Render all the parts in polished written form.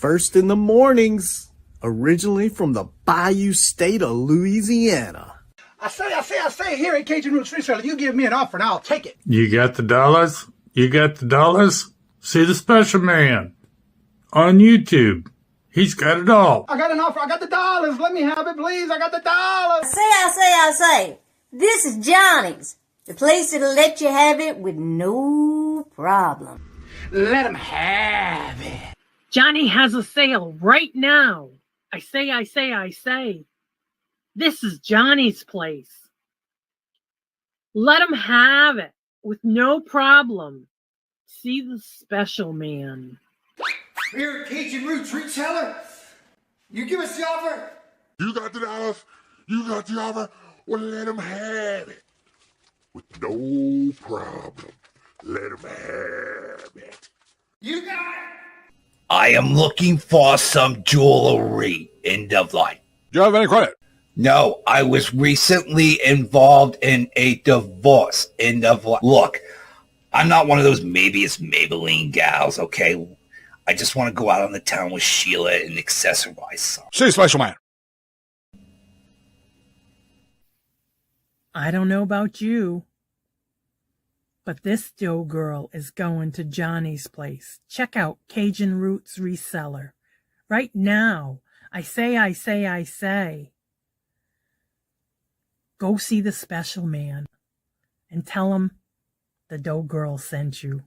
first in the mornings, originally from the Bayou State of Louisiana. I say, here at Cajun Roots Reseller, you give me an offer and I'll take it. You got the dollars? You got the dollars? See the special man on YouTube. He's got it all. I got an offer. I got the dollars. Let me have it, please. I got the dollars. I say. This is Johnny's. The place that'll let you have it with no problem. Let him have it. Johnny has a sale right now. I say. This is Johnny's place. Let him have it with no problem. See the special man. Here at Cajun Roots Reseller, you give us the offer. You got the dollars. You got the offer. Well, let him have it. With no problem. Let him have it. You got it. I am looking for some jewelry. End of line. Do you have any credit? No, I was recently involved in a divorce. End of line. Look, I'm not one of those maybe it's Maybelline gals, okay? I just want to go out on the town with Sheila and accessorize some. See, special man. I don't know about you, but this Joe girl is going to Johnny's place. Check out Cajun Roots Reseller. Right now. I say. Go see the special man and tell him the dough girl sent you.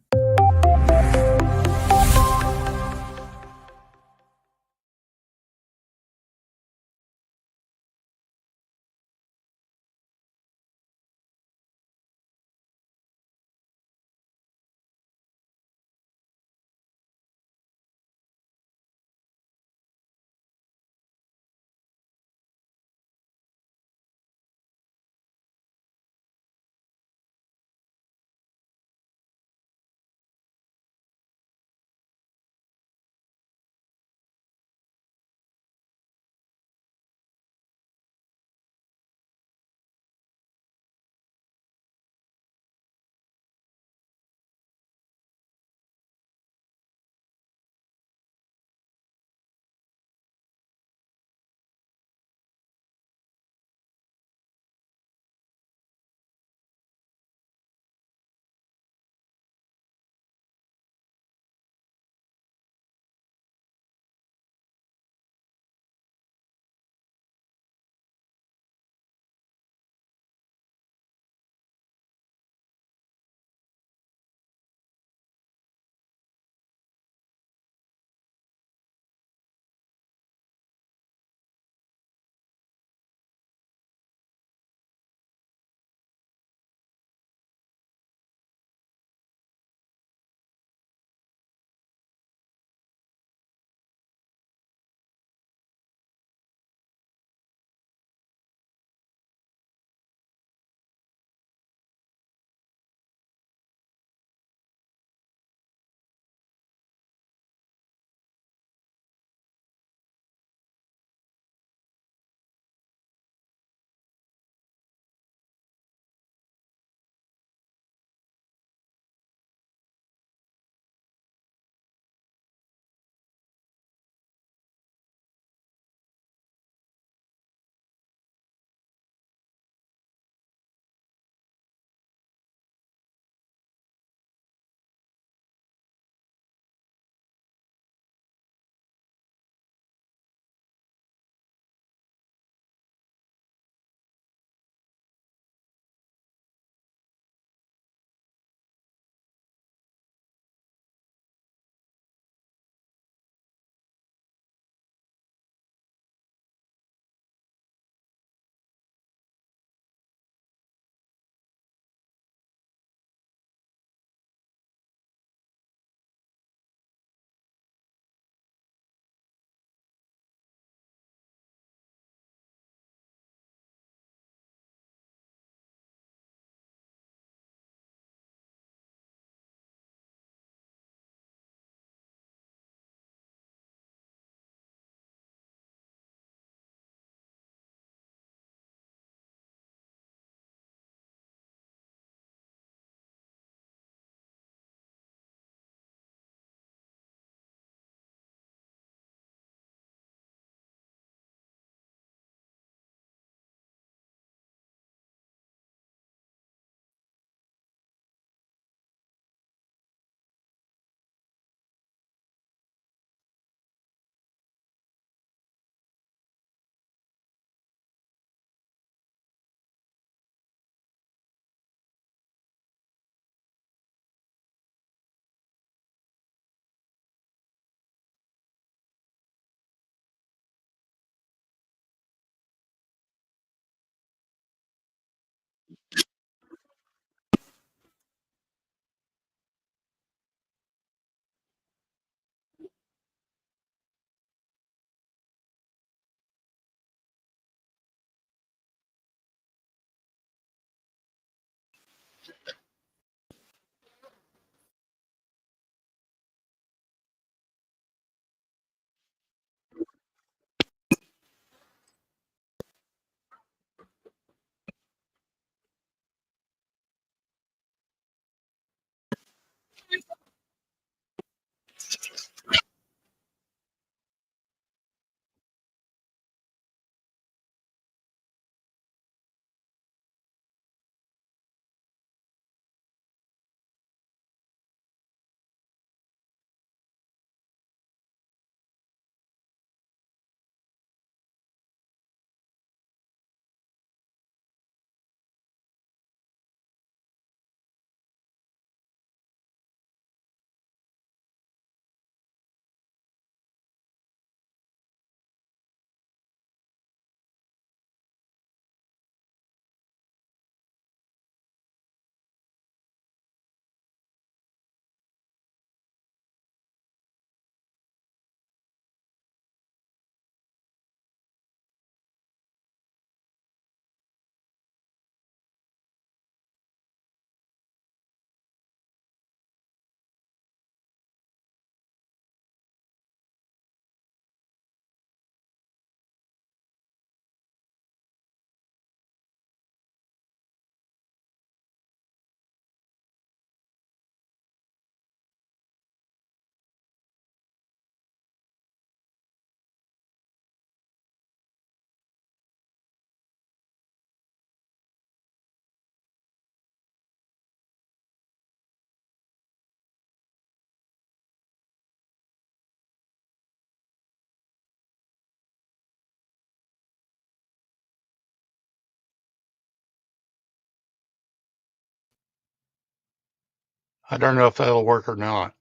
I don't know if that'll work or not.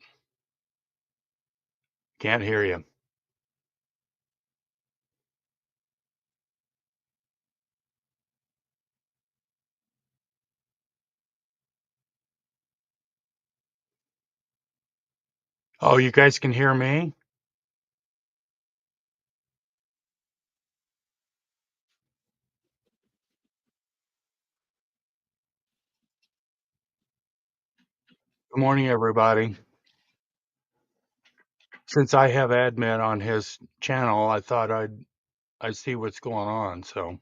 Can't hear you. Oh, you guys can hear me? Good morning, everybody. Since I have admin on his channel, I thought I'd see what's going on. So,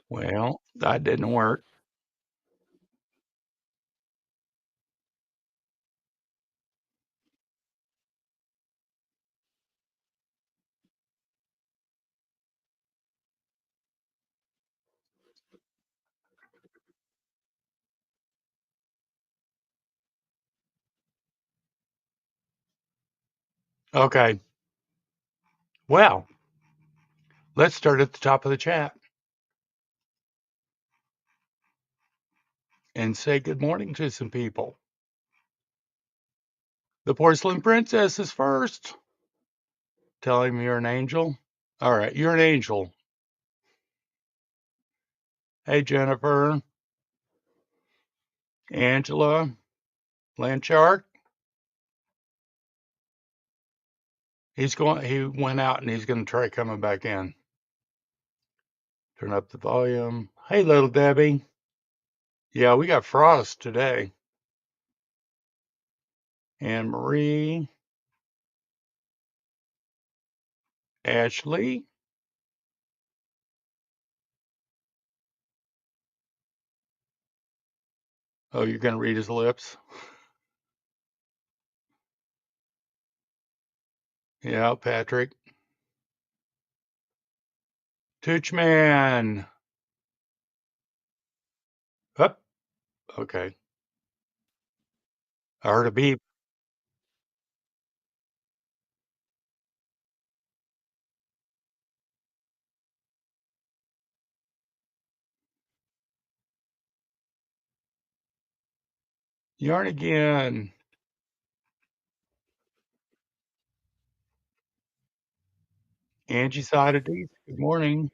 well, that didn't work. Okay. Well, let's start at the top of the chat and say good morning to some people. The Porcelain Princess is first. Tell him you're an angel. All right, you're an angel. Hey, Jennifer, Angela, Blanchard. He went out and he's going to try coming back in. Turn up the volume. Hey, little Debbie. Yeah, we got frost today. Anne Marie, Ashley. Oh, you're going to read his lips? Yeah, Patrick. Toochman. Up. Okay. I heard a beep. Yarn again. Angie Sodity. Good morning.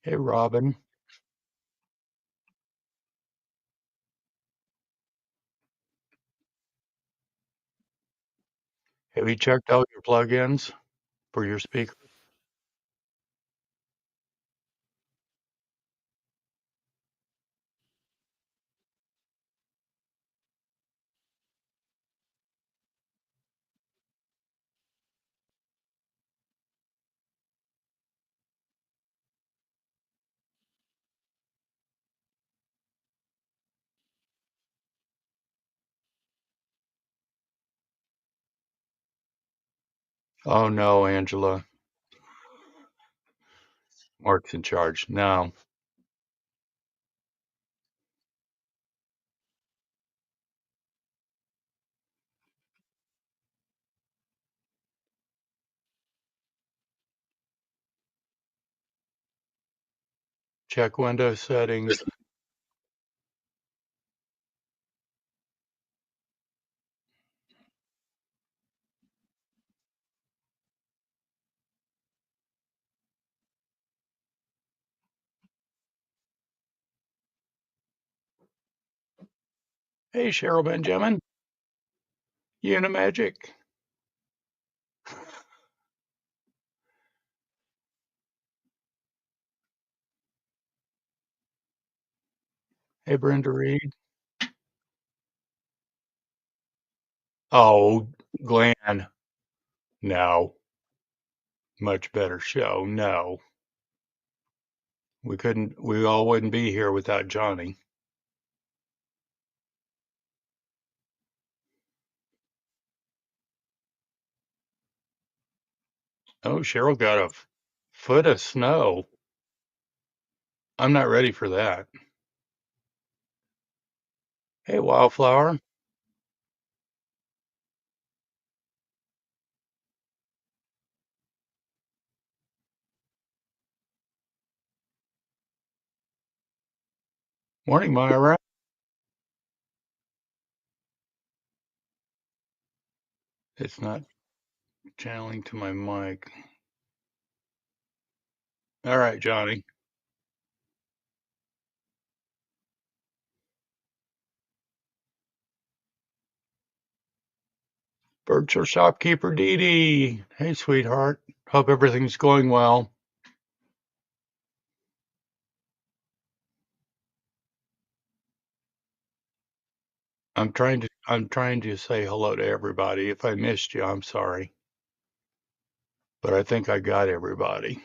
Hey, Robin. Have you checked out your plugins for your speaker? Oh, no, Angela. Mark's in charge. No. Check Windows settings. Hey, Cheryl Benjamin. Unimagic. Hey, Brenda Reed. Oh, Glenn. No. Much better show. No. We all wouldn't be here without Johnny. Oh, Cheryl got a foot of snow. I'm not ready for that. Hey, Wildflower. Morning, Myra. It's not channeling to my mic. All right, Johnny. Virtual shopkeeper Dee Dee. Hey, sweetheart. Hope everything's going well. I'm trying to say hello to everybody. If I missed you, I'm sorry. But I think I got everybody.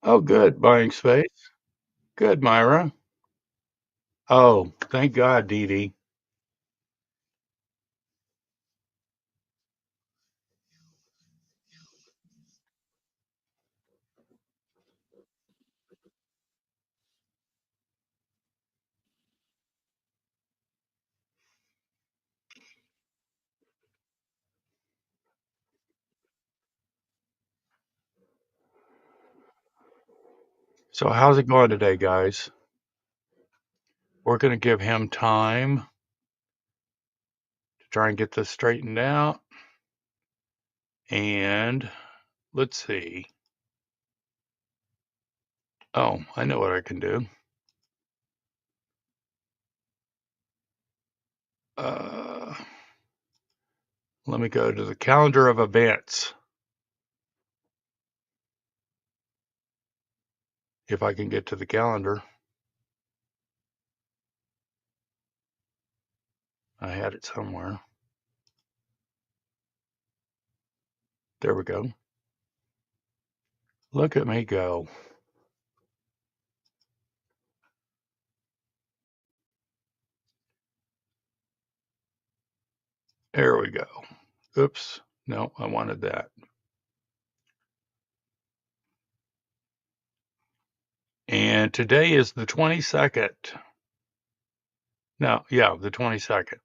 Oh, good. Buying space. Good, Myra. Oh, thank God, Dee Dee. So how's it going today, guys? We're going to give him time to try and get this straightened out. And let's see. Oh, I know what I can do. Let me go to the calendar of events. If I can get to the calendar. I had it somewhere. There we go. Look at me go. There we go. Oops. No, I wanted that. And today is the 22nd. No, yeah, the 22nd.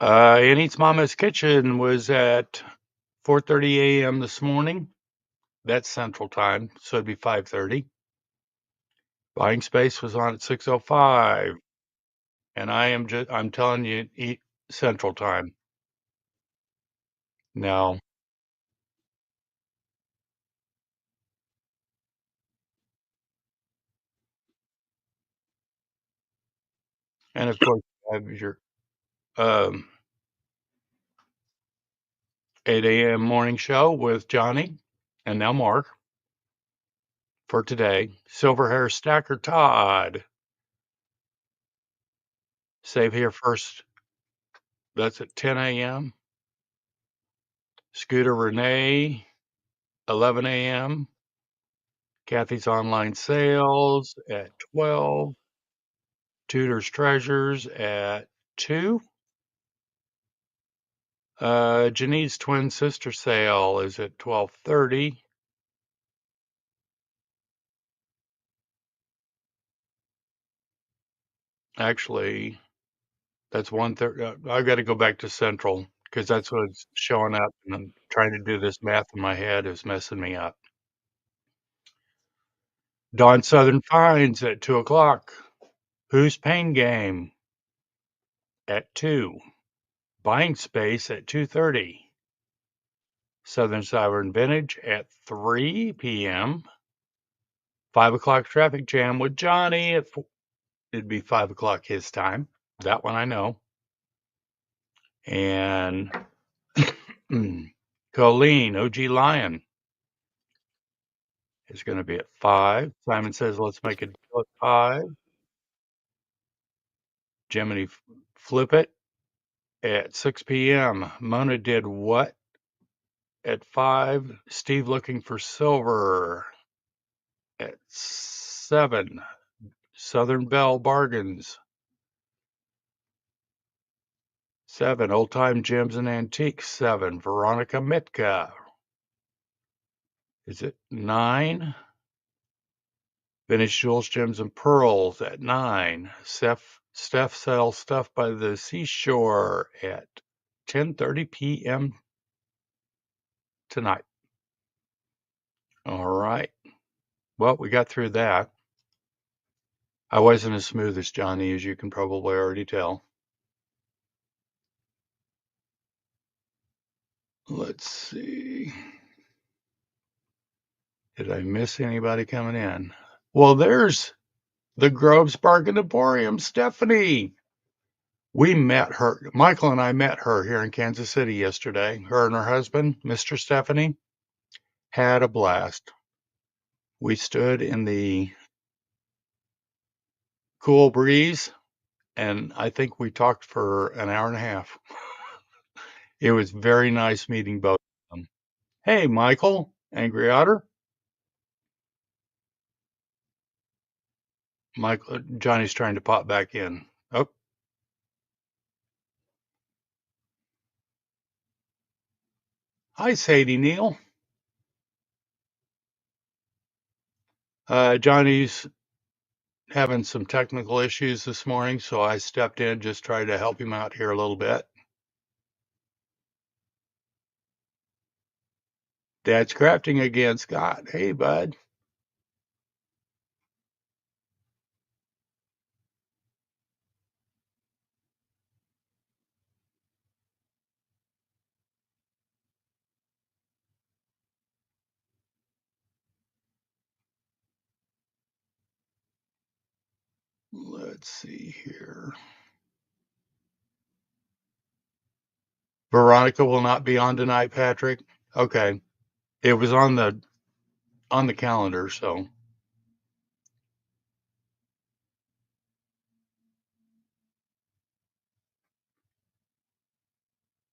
Annie's Mama's Kitchen was at 4:30 a.m. this morning. That's Central Time, so it'd be 5:30. Buying Space was on at 6:05, and I'm telling you, eat Central Time. No, and of course you have your um, 8 a.m. morning show with Johnny and now Mark for today. Silver Hair Stacker Todd. Save here first. That's at 10 a.m. Scooter Renee, 11 a.m. Kathy's Online Sales at 12. Tudor's Treasures at 2. Janine's twin sister sale is at 12:30. Actually, that's 1:30. I've got to go back to Central because that's what's showing up, and I'm trying to do this math in my head is messing me up. Dawn Southern Finds at 2:00. Who's Pain Game at 2. Buying Space at 2:30. Southern Sovereign Vintage at 3 p.m. 5:00 Traffic Jam with Johnny at it'd be 5:00 his time. That one I know. And Colleen, OG Lion, is going to be at 5. Simon says, let's make it deal at 5. Jiminy Flip It at 6 p.m. Mona did what at 5? Steve looking for silver at 7. Southern Belle Bargains. 7. Old Time Gems and Antiques. 7. Veronica Mitka. Is it 9? Vintage Jewels, Gems, and Pearls at 9. Steph sells stuff by the seashore at 10:30 p.m. tonight. All right. Well, we got through that. I wasn't as smooth as Johnny, as you can probably already tell. Let's see. Did I miss anybody coming in? Well, there's the Groves Bargain Emporium, Stephanie. We met her. Michael and I met her here in Kansas City yesterday. Her and her husband, Mr. Stephanie, had a blast. We stood in the cool breeze, and I think we talked for an hour and a half. It was very nice meeting both of them. Hey, Michael, Angry Otter. Michael, Johnny's trying to pop back in. Oh, hi, Sadie Neal. Johnny's having some technical issues this morning, so I stepped in, just tried to help him out here a little bit. Dad's crafting again, Scott. Hey, bud. Let's see here. Veronica will not be on tonight, Patrick. Okay. It was on the calendar, so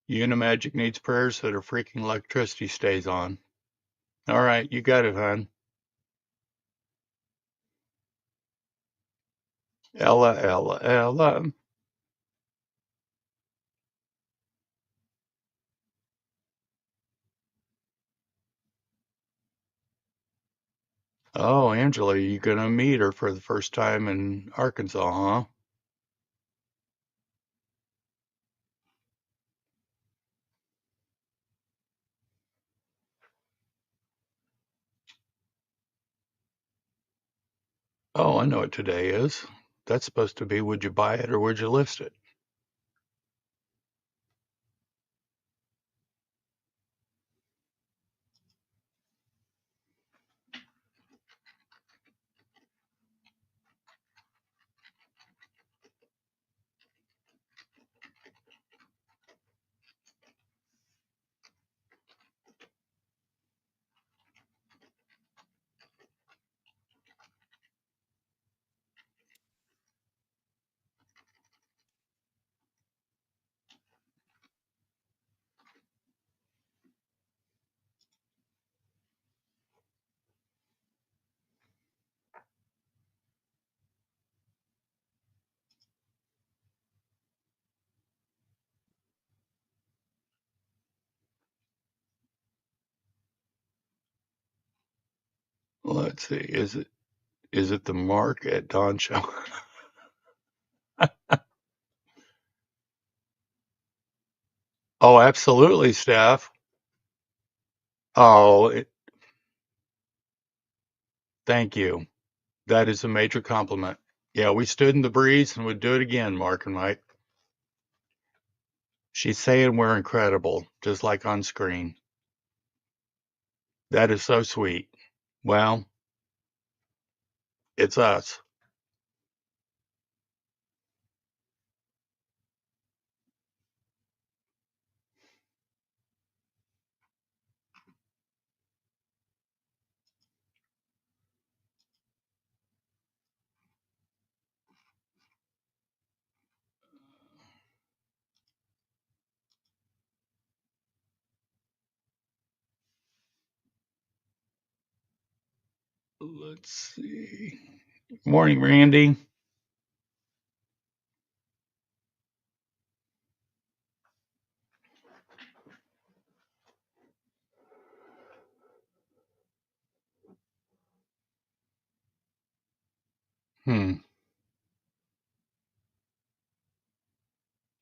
Unimagic needs prayers that her freaking electricity stays on. All right, you got it, hon. Ella. Oh, Angela, you gonna meet her for the first time in Arkansas, huh? Oh, I know what today is. That's supposed to be, would you buy it or would you list it? Let's see. Is it the Mark at Dawn Show? Oh, absolutely, Steph. Oh, thank you. That is a major compliment. Yeah, we stood in the breeze and would do it again, Mark and Mike. She's saying we're incredible, just like on screen. That is so sweet. Well, it's us. Let's see. Morning, Randy.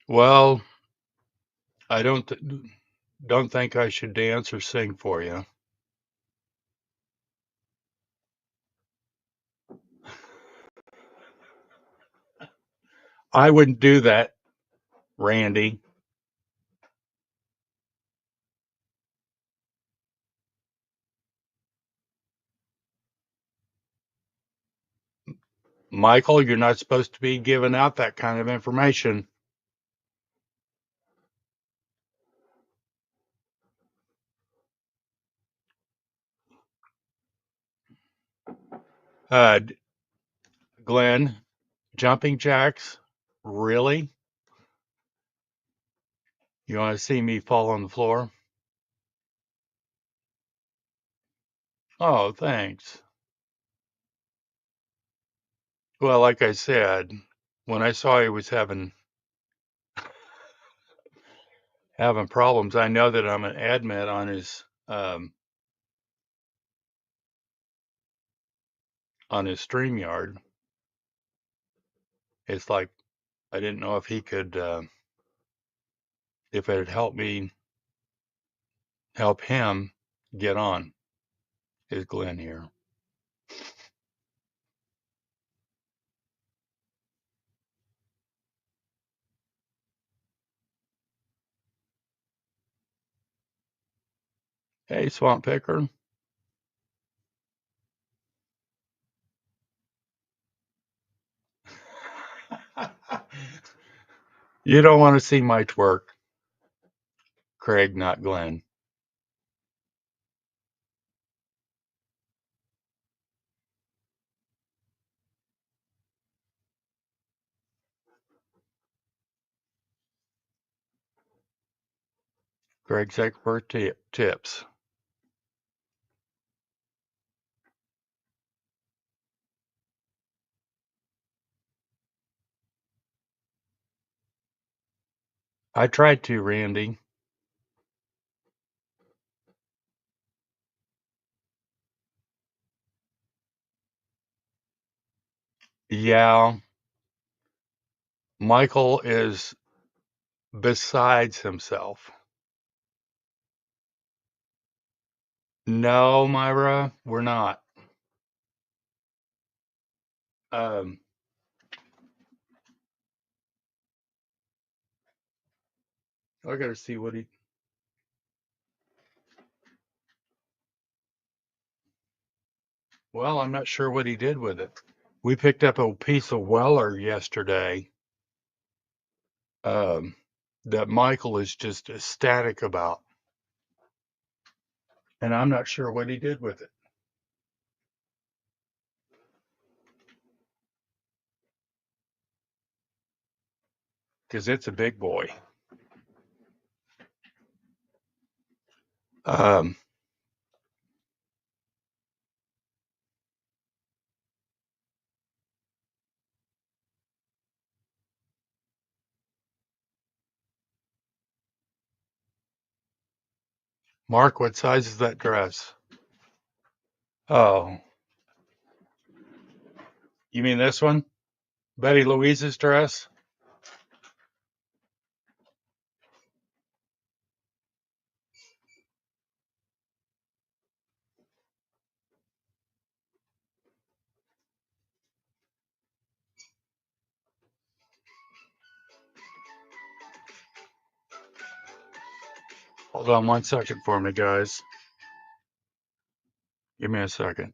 Well, I don't think I should dance or sing for you. I wouldn't do that, Randy. Michael, you're not supposed to be giving out that kind of information. Uh, Glenn, jumping jacks? Really? You want to see me fall on the floor? Oh, thanks. Well, like I said, when I saw he was having problems, I know that I'm an admin on his StreamYard. It's like I didn't know if he could if it'd help me help him get on. Is Glenn here? Hey, Swamp Picker. You don't want to see my twerk, Craig, not Glenn. Greg's expert tips. I tried to, Randy. Yeah, Michael is besides himself. No, Myra, we're not. Um, I gotta see what he. Well, I'm not sure what he did with it. We picked up a piece of Weller yesterday um, that Michael is just ecstatic about, and I'm not sure what he did with it because it's a big boy. Um, Mark, what size is that dress? Oh, you mean this one? Betty Louise's dress? Hold on 1 second for me, guys. Give me a second.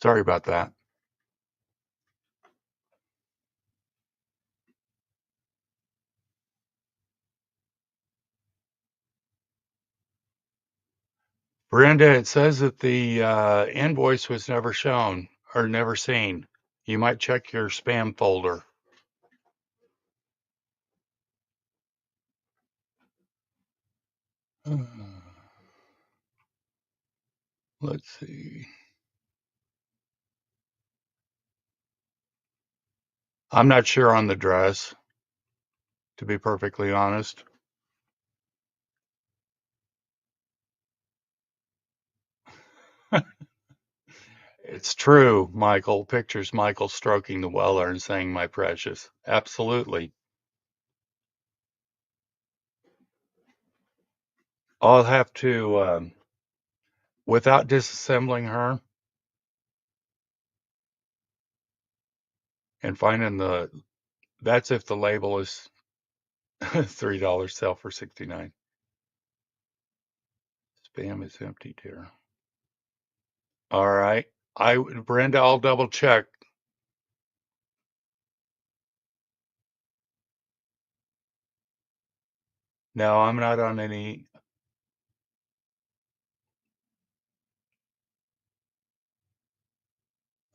Sorry about that. Brenda, it says that the invoice was never shown or never seen. You might check your spam folder. Let's see. I'm not sure on the dress, to be perfectly honest. It's true, Michael. Pictures Michael stroking the Weller and saying, "My precious." Absolutely. I'll have to, without disassembling her and finding that's if the label is $3, sell for 69. Spam is empty, dear. All right. Brenda, I'll double check. No, I'm not on any.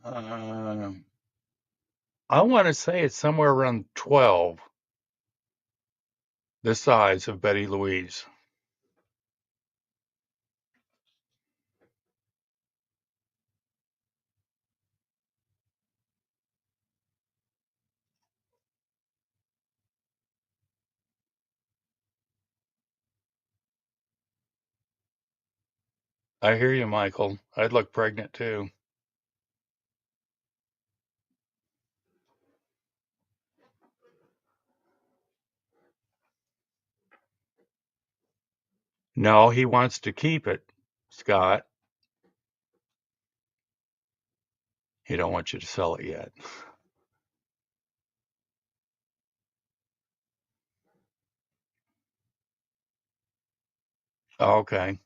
I want to say it's somewhere around 12, the size of Betty Louise. I hear you, Michael. I'd look pregnant too. No, he wants to keep it, Scott. He don't want you to sell it yet. Okay.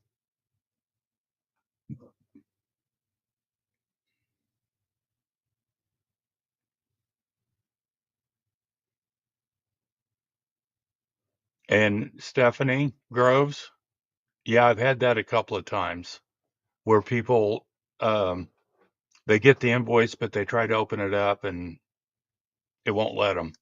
And Stephanie Groves? Yeah, I've had that a couple of times where people they get the invoice, but they try to open it up and it won't let them.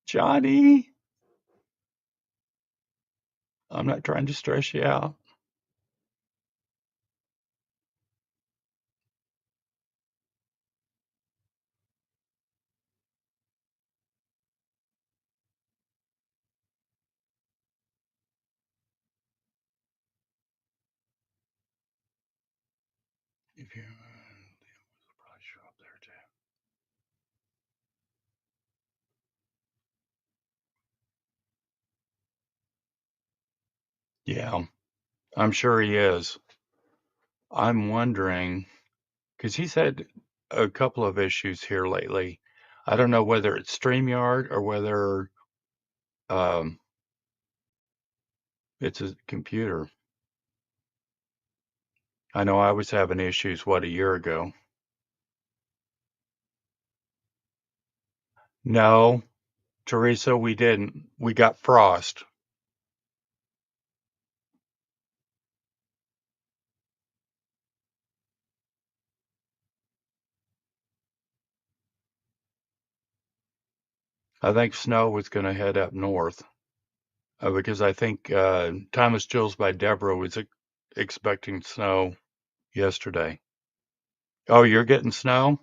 Johnny, I'm not trying to stress you out. If you probably show up there too. Yeah, I'm sure he is. I'm wondering because he's had a couple of issues here lately. I don't know whether it's StreamYard or whether um, it's a computer. I know I was having issues, a year ago? No, Teresa, we didn't. We got frost. I think snow was going to head up north because I think Thomas Jules by Deborah was expecting snow yesterday. Oh, you're getting snow?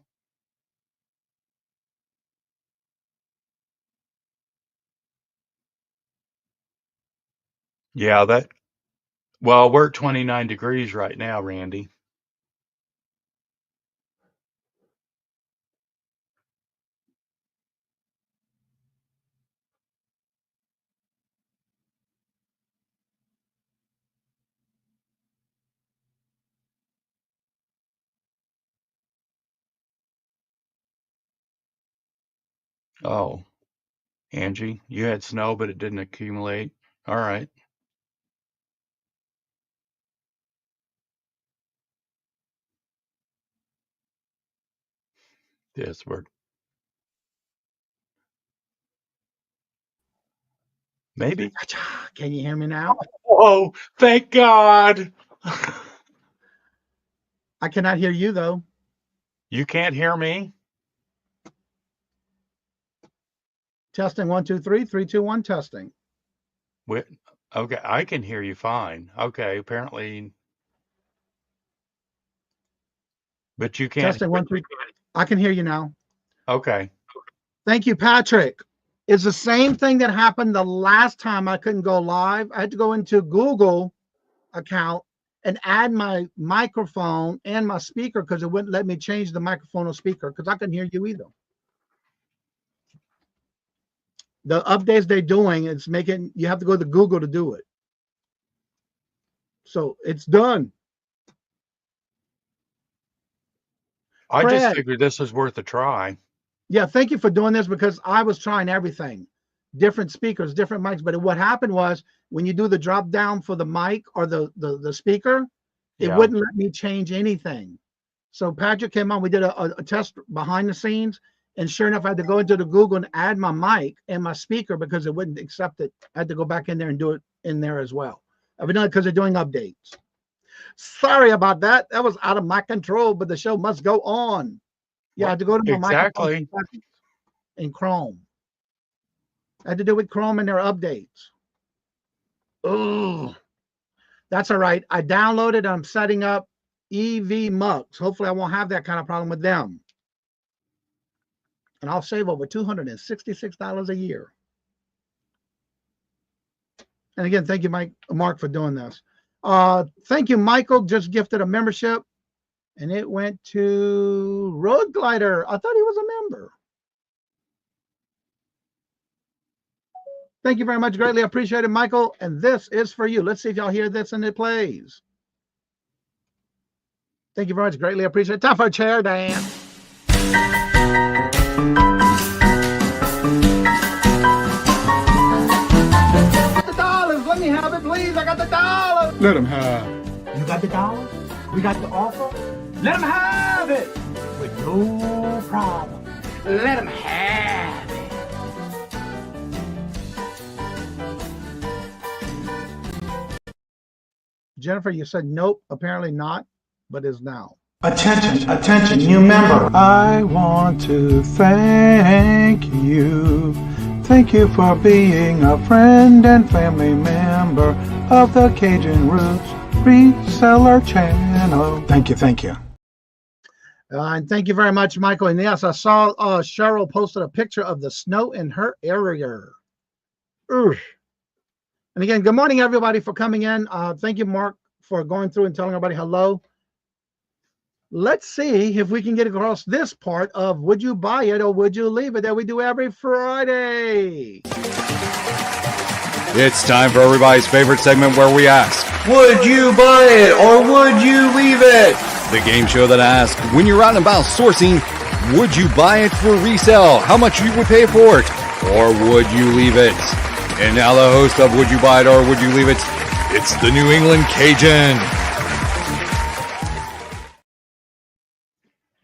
Yeah, well, we're at 29 degrees right now, Randy. Oh, Angie, you had snow, but it didn't accumulate. All right. Yes, maybe. Can you hear me now? Oh, thank God. I cannot hear you, though. You can't hear me? Testing 1, 2, 3, 3, 2, 1, testing. Okay, I can hear you fine. Okay, apparently. But you can't. Testing 1, 3. I can hear you now. Okay. Thank you, Patrick. It's the same thing that happened the last time I couldn't go live. I had to go into Google account and add my microphone and my speaker because it wouldn't let me change the microphone or speaker because I couldn't hear you either. The updates they're doing, it's making you have to go to Google to do it. So it's done. I just Fred. figured this was worth a try. Yeah, thank you for doing this because I was trying everything, different speakers, different mics. But what happened was when you do the drop down for the mic or the speaker, it wouldn't let me change anything. So Patrick came on, we did a test behind the scenes, and sure enough, I had to go into the Google and add my mic and my speaker because it wouldn't accept it. I had to go back in there and do it in there as well. Evidently because they're doing updates. Sorry about that. That was out of my control, but the show must go on. Yeah, I had to go to my microphone in Chrome. I had to do with Chrome and their updates. Oh, that's all right. I downloaded. I'm setting up EV Mux. Hopefully, I won't have that kind of problem with them. And I'll save over $266 a year. And again, thank you, Mark, for doing this. Thank you, Michael. Just gifted a membership, and it went to Road Glider. I thought he was a member. Thank you very much. Greatly appreciated, Michael. And this is for you. Let's see if y'all hear this and it plays. Thank you very much. Greatly appreciated. Time for a chair dance. Let me have it, please. I got the $. Let him have. You got the $? We got the offer? Let him have it with no problem. Let him have it. Jennifer, you said nope. Apparently not, but is now. Attention, attention, new member. I want to thank you. Thank you for being a friend and family member of the Cajun Roots Reseller Channel. Thank you, thank you. And thank you very much, Michael. And yes, I saw Cheryl posted a picture of the snow in her area. Ugh. And again, good morning, everybody, for coming in. Thank you, Mark, for going through and telling everybody hello. Let's see if we can get across this part of would you buy it or would you leave it that we do every Friday. It's time for everybody's favorite segment where we ask, would you buy it or would you leave it? The game show that asks, when you're out and about sourcing, would you buy it for resale? How much you would pay for it? Or would you leave it? And now the host of Would You Buy It or Would You Leave It? It's the New England Kajun.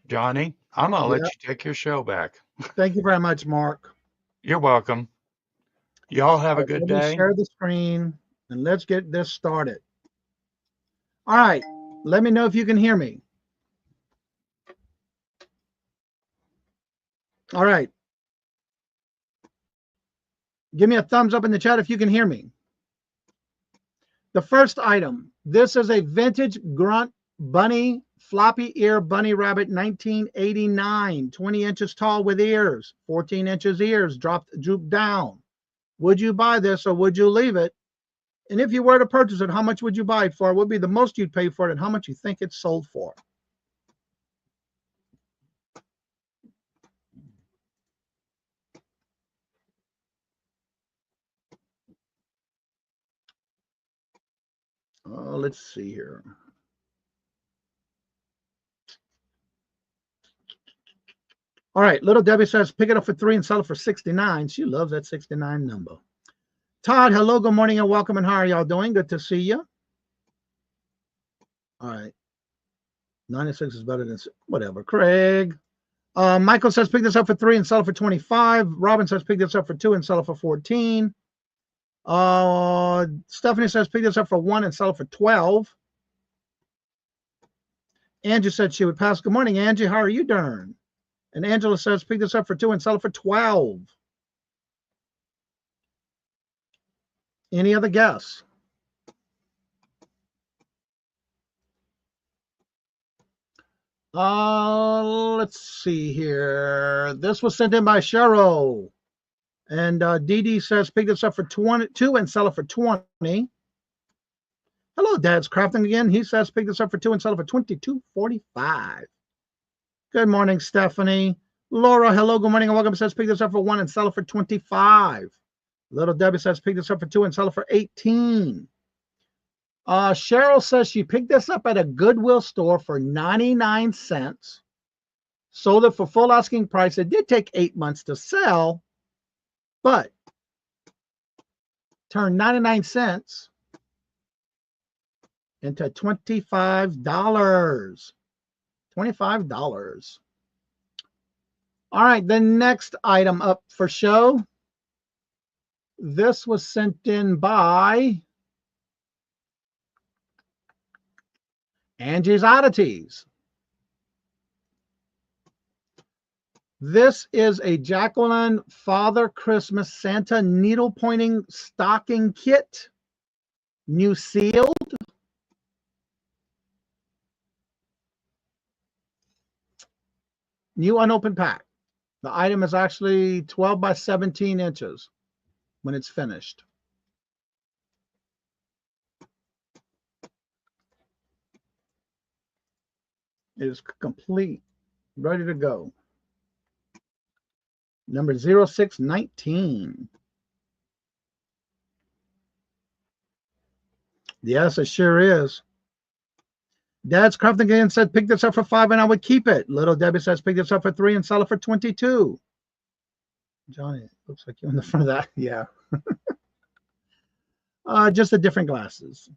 Johnny, I'm going to let you take your show back. Thank you very much, Mark. You're welcome. Y'all have a good day. Share the screen and let's get this started. All right. Let me know if you can hear me. All right. Give me a thumbs up in the chat if you can hear me. The first item. This is a vintage grunt bunny, floppy ear bunny rabbit, 1989, 20 inches tall with ears, 14 inches ears, drooped down. Would you buy this or would you leave it? And if you were to purchase it, how much would you buy it for? What would be the most you'd pay for it and how much you think it's sold for? Let's see here. All right, little Debbie says, pick it up for $3 and sell it for $69. She loves that 69 number. Todd, hello, good morning and welcome. And how are y'all doing? Good to see you. All right. 96 is better than whatever. Craig. Michael says, pick this up for $3 and sell it for $25. Robin says, pick this up for $2 and sell it for $14. Stephanie says pick this up for 1 and sell it for 12. Angie said she would pass. Good morning, Angie. How are you doing? And Angela says pick this up for 2 and sell it for 12. Any other guess? Let's see here. This was sent in by Cheryl. And Dee Dee says pick this up for 22 and sell it for 20. Hello, Dad's Crafting again. He says pick this up for 2 and sell it for $22.45. Good morning, Stephanie. Laura, hello, good morning and welcome. Says pick this up for 1 and sell it for 25. Little Debbie says pick this up for 2 and sell it for 18. Cheryl says she picked this up at a Goodwill store for 99 cents. Sold it for full asking price. It did take 8 months to sell, but turned 99 cents into $25. $25. All right, the next item up for show. This was sent in by Angie's Oddities. This is a Jacqueline Father Christmas Santa needle pointing stocking kit. New sealed. New unopened pack. The item is actually 12 by 17 inches when it's finished. It is complete, ready to go. Number 0619. Yes, it sure is. Dad's Crafting again said, pick this up for 5 and I would keep it. Little Debbie says, pick this up for 3 and sell it for 22. Johnny, looks like you're in the front of that. Yeah. Just the different glasses.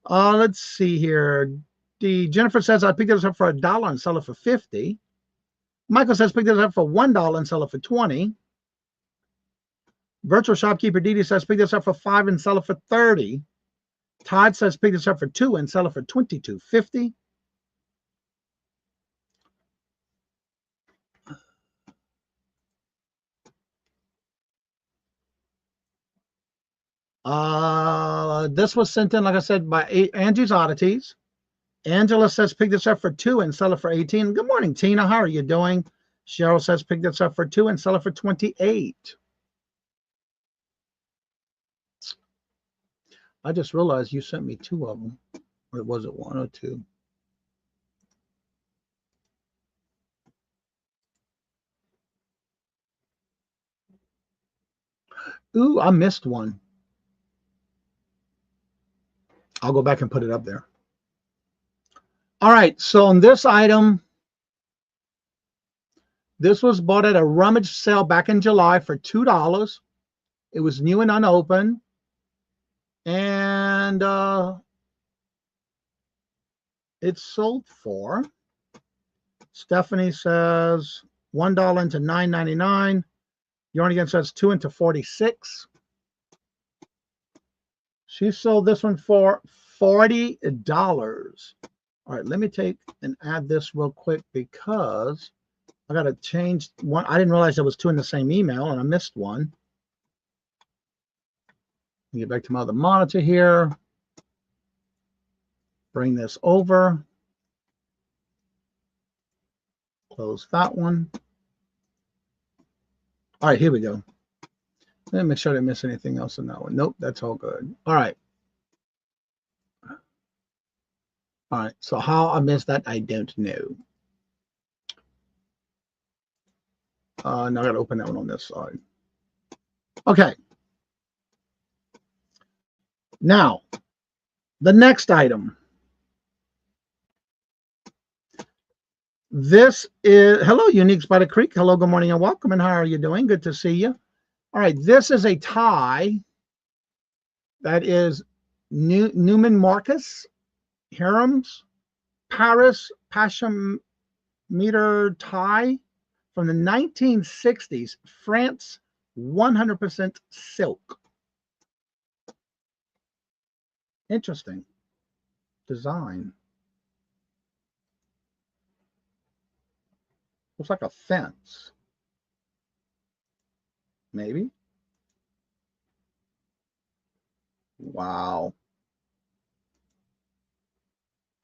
Let's see here. Jennifer says, I picked this up for $1 and sell it for 50. Michael says, pick this up for $1 and sell it for 20. Virtual Shopkeeper Didi says, pick this up for 5 and sell it for 30. Todd says, pick this up for 2 and sell it for $22.50. This was sent in, like I said, by Angie's Oddities. Angela says, pick this up for 2 and sell it for 18. Good morning, Tina. How are you doing? Cheryl says, pick this up for 2 and sell it for 28. I just realized you sent me 2 of them. Or was it 1 or 2? Ooh, I missed one. I'll go back and put it up there. All right, so on this item, this was bought at a rummage sale back in July for $2. It was new and unopened. And it's sold for, Stephanie says, $1 into $9.99. Yarn again says 2 into 46. She sold this one for $40. All right, let me take and add this real quick because I got to change one. I didn't realize there was 2 in the same email and I missed one. Get back to my other monitor here. Bring this over. Close that one. All right, here we go. Let me make sure I didn't miss anything else in that one. Nope, that's all good. All right. All right, so how I missed that, I don't know. Now I got to open that one on this side. Okay. Now, the next item. This is, hello, Uniques by the Creek. Hello, good morning and welcome. And how are you doing? Good to see you. All right, this is a tie that is Neiman Marcus Harem's Paris Passion Meter tie from the 1960s, France, 100% silk. Interesting. Design. Looks like a fence. Maybe. Wow.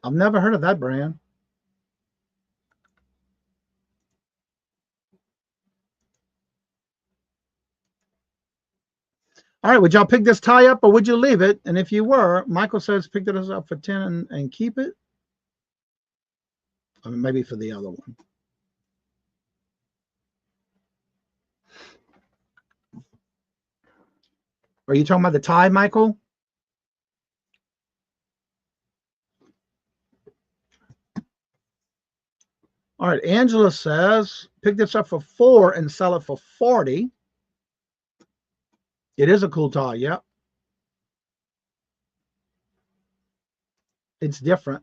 I've never heard of that brand. All right, would y'all pick this tie up or would you leave it? And if you were, Michael says pick this up for 10 and keep it. I mean, maybe for the other one. Are you talking about the tie, Michael? All right, Angela says pick this up for 4 and sell it for 40. It is a cool tie, yep. It's different.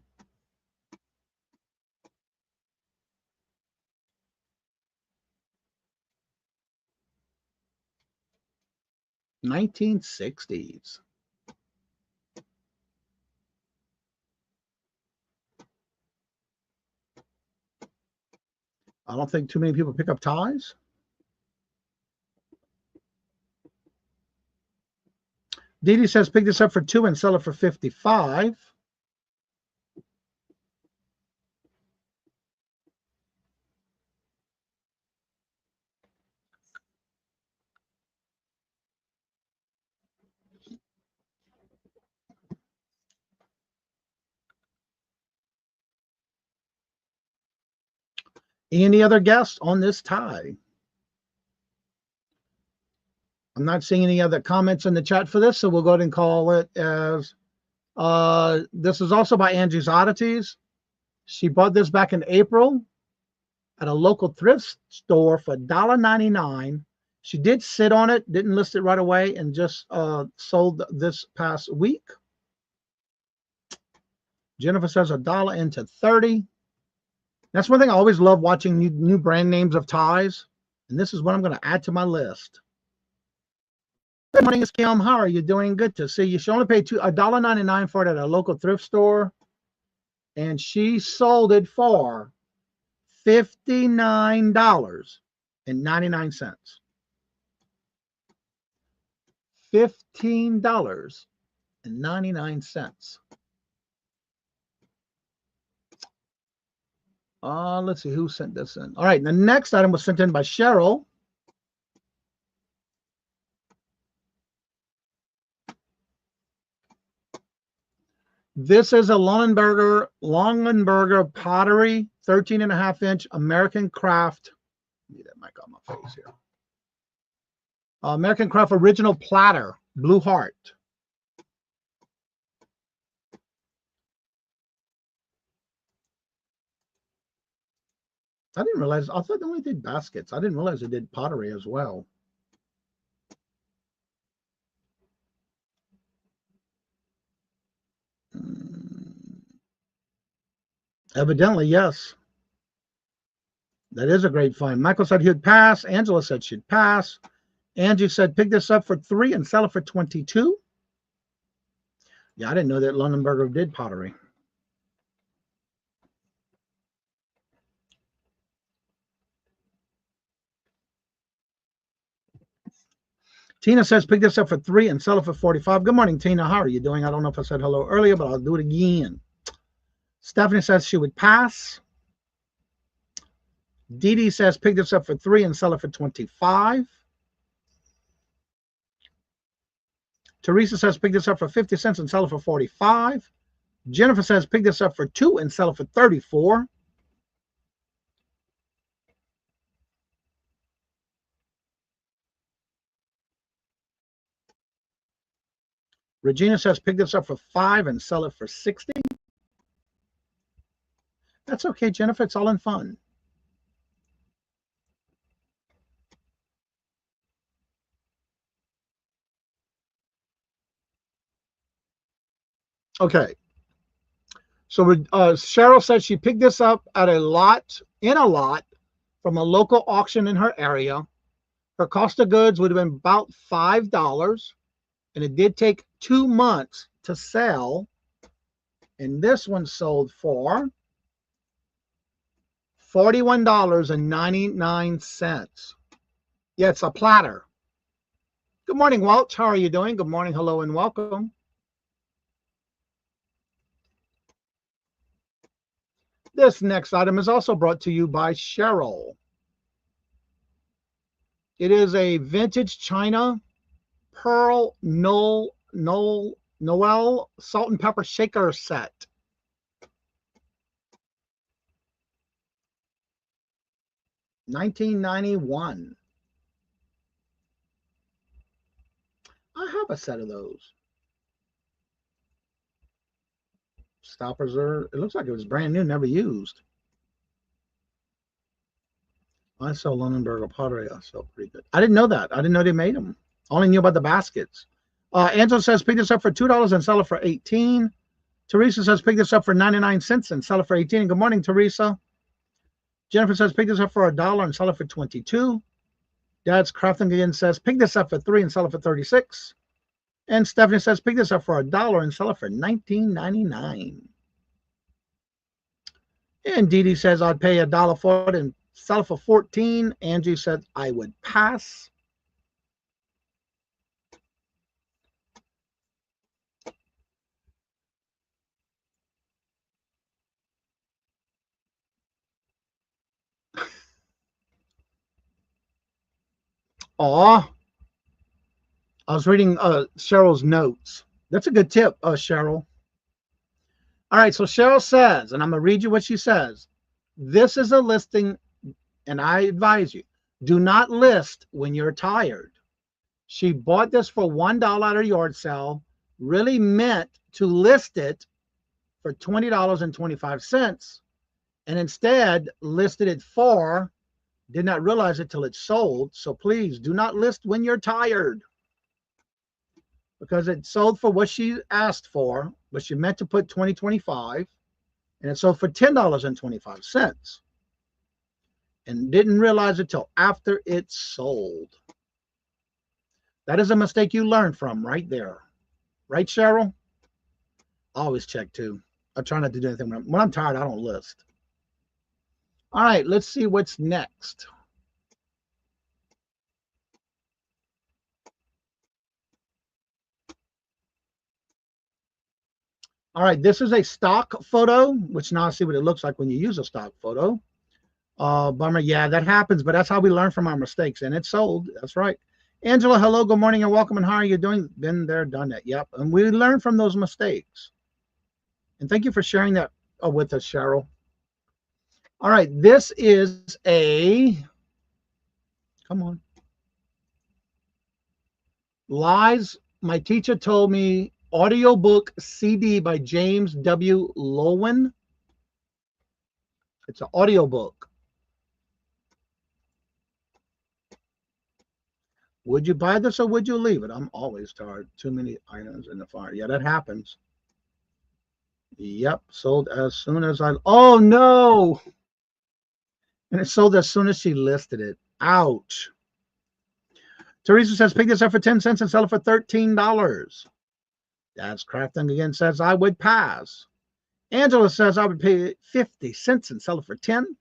$1960s. I don't think too many people pick up ties. Dee Dee says pick this up for 2 and sell it for 55. Any other guests on this tie? I'm not seeing any other comments in the chat for this, so we'll go ahead and call it as, this is also by Angie's Oddities. She bought this back in April at a local thrift store for $1.99. She did sit on it, didn't list it right away, and just sold this past week. Jennifer says $1 into 30. That's one thing I always love, watching new brand names of ties. And this is what I'm going to add to my list. Good morning, it's Kim. How are you doing? Good to see you. She only paid $1.99 for it at a local thrift store. And she sold it for $59.99. $15.99. Let's see who sent this in. All right, the next item was sent in by Cheryl. This is a Longenberger pottery, 13.5-inch American Craft. Need that mic on my face here. American Craft original platter, Blue Heart. I didn't realize, I thought they only did baskets. I didn't realize they did pottery as well. Evidently, yes. That is a great find. Michael said he'd pass. Angela said she'd pass. Angie said pick this up for 3 and sell it for 22. Yeah, I didn't know that Longenberger did pottery. Tina says pick this up for 3 and sell it for 45. Good morning, Tina. How are you doing? I don't know if I said hello earlier, but I'll do it again. Stephanie says she would pass. Dee Dee says pick this up for 3 and sell it for 25. Teresa says pick this up for 50 cents and sell it for 45. Jennifer says pick this up for 2 and sell it for 34. Regina says pick this up for 5 and sell it for 60. That's okay, Jennifer. It's all in fun. Okay. So Cheryl said she picked this up at a lot from a local auction in her area. Her cost of goods would have been about $5. And it did take 2 months to sell. And this one sold for $41.99. Yeah, it's a platter. Good morning, Walt. How are you doing? Good morning, hello, and welcome. This next item is also brought to you by Cheryl. It is a vintage China Pearl Noel salt and pepper shaker set. $19.91. I have a set of those. Stoppers are, it looks like it was brand new, never used. I sell Lunenburger pottery. I sell pretty good. I didn't know that. I didn't know they made them. Only knew about the baskets. Angela says pick this up for $2 and sell it for $18. Teresa says pick this up for 99 cents and sell it for 18. Good morning, Teresa. Jennifer says pick this up for $1 and sell it for 22. Dad's Crafting again says pick this up for $3 and sell it for 36. And Stephanie says pick this up for $1 and sell it for $19.99. And Dee Dee says I'd pay $1 for it and sell it for 14. Angie said I would pass. Aw, I was reading Cheryl's notes. That's a good tip, Cheryl. All right, so Cheryl says, and I'm going to read you what she says. This is a listing, and I advise you, do not list when you're tired. She bought this for $1 at a yard sale, really meant to list it for $20.25, and instead listed it for, did not realize it till it sold. So please do not list when you're tired, because it sold for what she asked for, but she meant to put $20.25, and it sold for $10.25, and didn't realize it till after it sold. That is a mistake you learn from right there. Right, Cheryl? I always check too. I try not to do anything. When I'm tired, I don't list. All right, let's see what's next. All right, this is a stock photo, which now I see what it looks like when you use a stock photo. Bummer. Yeah, that happens, but that's how we learn from our mistakes. And it's sold. That's right. Angela, hello, good morning, and welcome. And how are you doing? Been there, done that. Yep. And we learn from those mistakes. And thank you for sharing that with us, Cheryl. All right, this is a, come on. Lies My Teacher Told Me audiobook CD by James W. Lowen. It's an audiobook. Would you buy this or would you leave it? I'm always tired. Too many items in the fire. Yeah, that happens. Yep, sold as soon as I, oh no. And it sold as soon as she listed it. Ouch. Teresa says, pick this up for 10 cents and sell it for $13. Dad's Crafting again says, I would pass. Angela says, I would pay 50 cents and sell it for 10.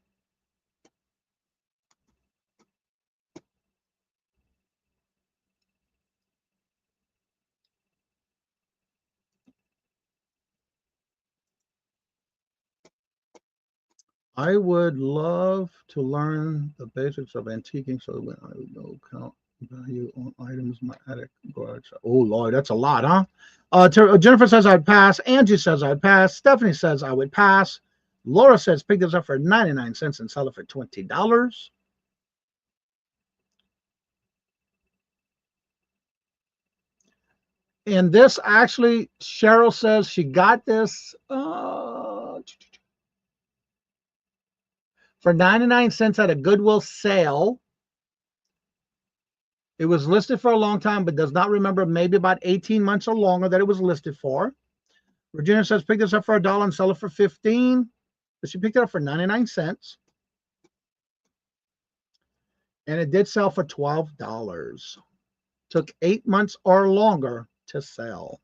I would love to learn the basics of antiquing so when I would know count value on items in my attic garage. Oh, Lord, that's a lot, huh? Jennifer says I'd pass. Angie says I'd pass. Stephanie says I would pass. Laura says pick this up for 99 cents and sell it for $20. And this actually, Cheryl says she got this for 99 cents at a Goodwill sale. It was listed for a long time, but does not remember, maybe about 18 months or longer that it was listed for. Virginia says, pick this up for $1 and sell it for 15. But she picked it up for 99 cents. And it did sell for $12. Took 8 months or longer to sell.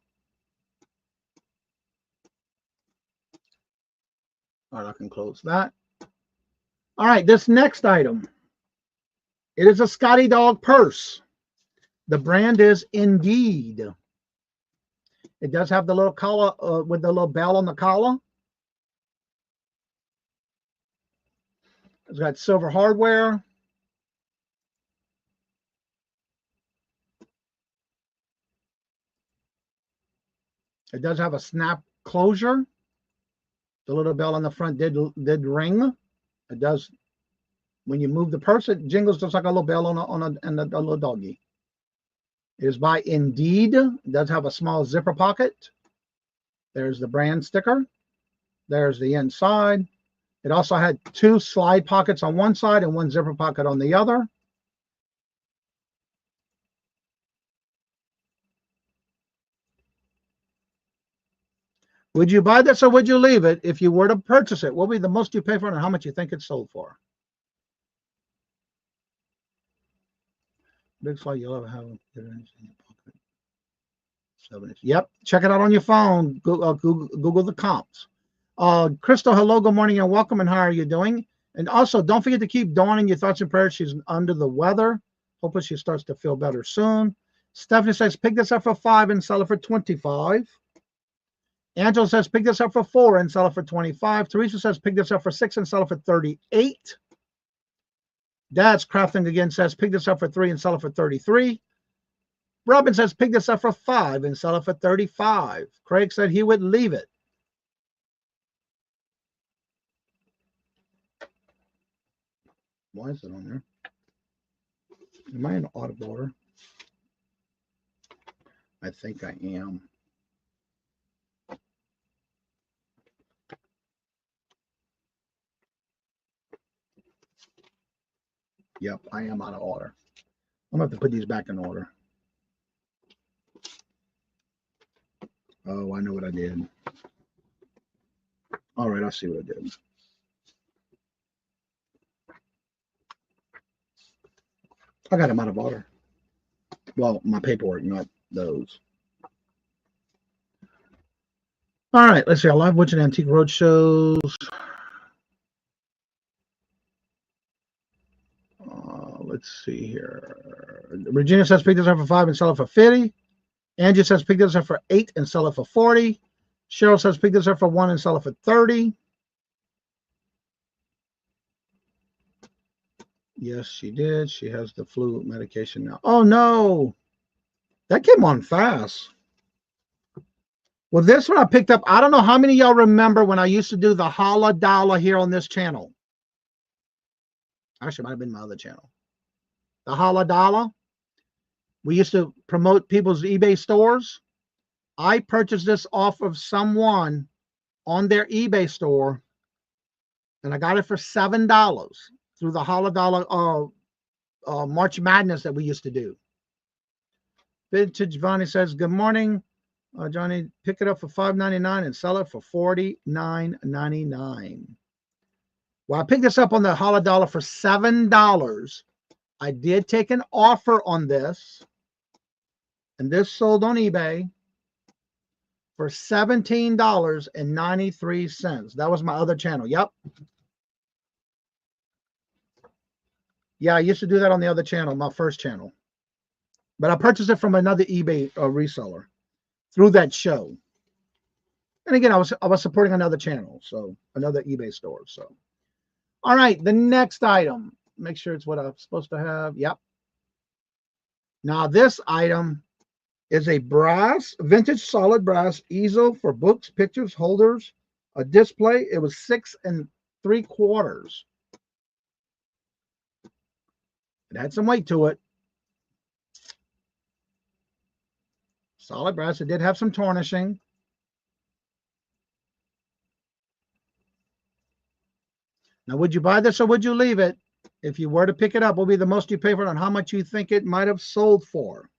All right, I can close that. All right, this next item. It is a Scotty Dog purse. The brand is Indeed. It does have the little collar with the little bell on the collar. It's got silver hardware. It does have a snap closure. The little bell on the front did ring. It does. When you move the purse, it jingles just like a little bell on a little doggy. It is by Indeed. It does have a small zipper pocket. There's the brand sticker. There's the inside. It also had 2 slide pockets on one side and 1 zipper pocket on the other. Would you buy this or would you leave it? If you were to purchase it, what would be the most you pay for it and how much you think it's sold for? Big slide you'll ever have. Yep. Check it out on your phone. Google the comps. Crystal, hello, good morning and welcome, and how are you doing? And also, don't forget to keep Dawn in your thoughts and prayers. She's under the weather. Hopefully she starts to feel better soon. Stephanie says, pick this up for $5 and sell it for $25. Angela says, pick this up for $4 and sell it for $25. Teresa says, pick this up for $6 and sell it for $38. Dad's Crafting again says, pick this up for $3 and sell it for $33. Robin says, pick this up for $5 and sell it for $35. Craig said he would leave it. Why is it on there? Am I in out of order? I think I am. Yep, I am out of order. I'm going to have to put these back in order. Oh, I know what I did. All right, I'll see what I did. I got them out of order. Well, my paperwork, not those. All right, let's see. I live watching Antique Roadshows. Let's see here. Regina says pick this up for $5 and sell it for $50. Angie says pick this up for $8 and sell it for $40. Cheryl says pick this up for $1 and sell it for $30. Yes, she did. She has the flu medication now. Oh, no. That came on fast. Well, this one I picked up. I don't know how many of y'all remember when I used to do the Holla Dollar here on this channel. Actually, it might have been my other channel. The Holla Dollar. We used to promote people's eBay stores. I purchased this off of someone on their eBay store, and I got it for $7 through the Holla Dollar March Madness that we used to do. Vintage Vonnie says, good morning, Johnny. Pick it up for $5.99 and sell it for $49.99. Well, I picked this up on the Holla Dollar for $7. I did take an offer on this, and this sold on eBay for $17.93. That was my other channel. Yep. Yeah, I used to do that on the other channel, my first channel. But I purchased it from another eBay reseller through that show. And again, I was supporting another channel, so another eBay store. So, all right, the next item. Make sure it's what I'm supposed to have. Yep. Now this item is a vintage solid brass easel for books, pictures, holders, a display. It was 6 3/4. It had some weight to it. Solid brass. It did have some tarnishing. Now, would you buy this or would you leave it? If you were to pick it up, what would be the most you pay for it and how much you think it might have sold for?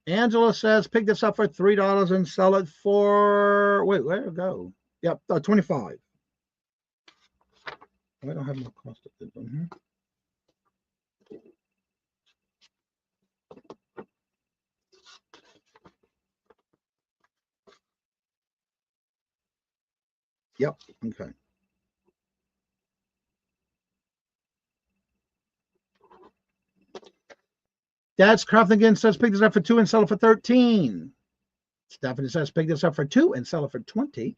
Angela says, pick this up for $3 and sell it for, wait, where'd it go? Yep, 25. I don't have no cost of this one here. Yep. Okay. Dad's Craftigan says pick this up for 2 and sell it for 13. Stephanie says pick this up for 2 and sell it for 20.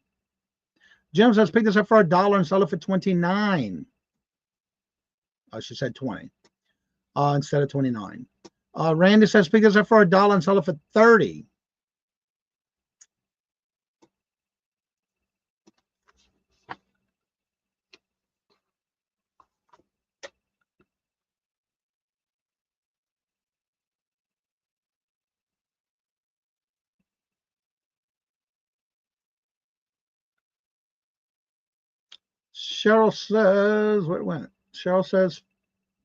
Jim says pick this up for $1 and sell it for 29. Oh, she said 20 instead of 29. Randy says pick this up for $1 and sell it for 30. Cheryl says, where it went? Cheryl says,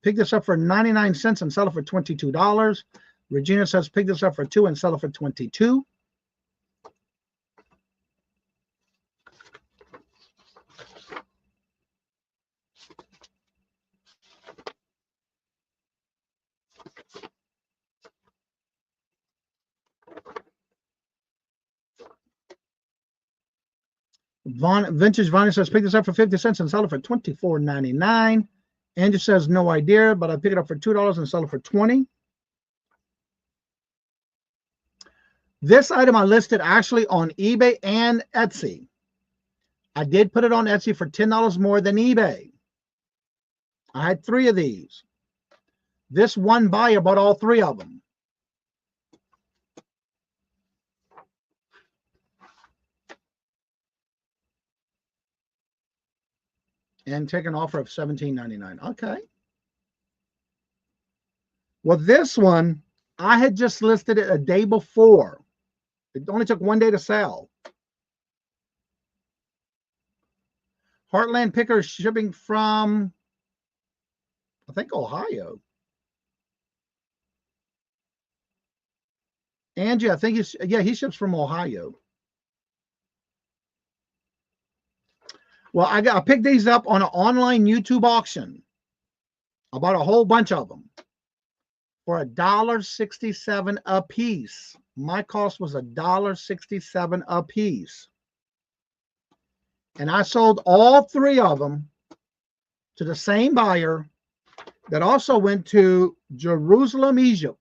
pick this up for 99 cents and sell it for $22. Regina says, pick this up for 2 and sell it for 22. Vintage Vonnie says, pick this up for 50 cents and sell it for $24.99. Andrew says, no idea, but I pick it up for $2 and sell it for 20. This item I listed actually on eBay and Etsy. I did put it on Etsy for $10 more than eBay. I had 3 of these. This one buyer bought all 3 of them. And take an offer of $17.99. Okay. Well, this one, I had just listed it a day before. It only took 1 day to sell. Heartland Picker shipping from, I think, Ohio. Angie, I think he ships from Ohio. Well, I picked these up on an online YouTube auction. I bought a whole bunch of them for $1.67 a piece. My cost was $1.67 a piece. And I sold all 3 of them to the same buyer that also went to Jerusalem, Egypt.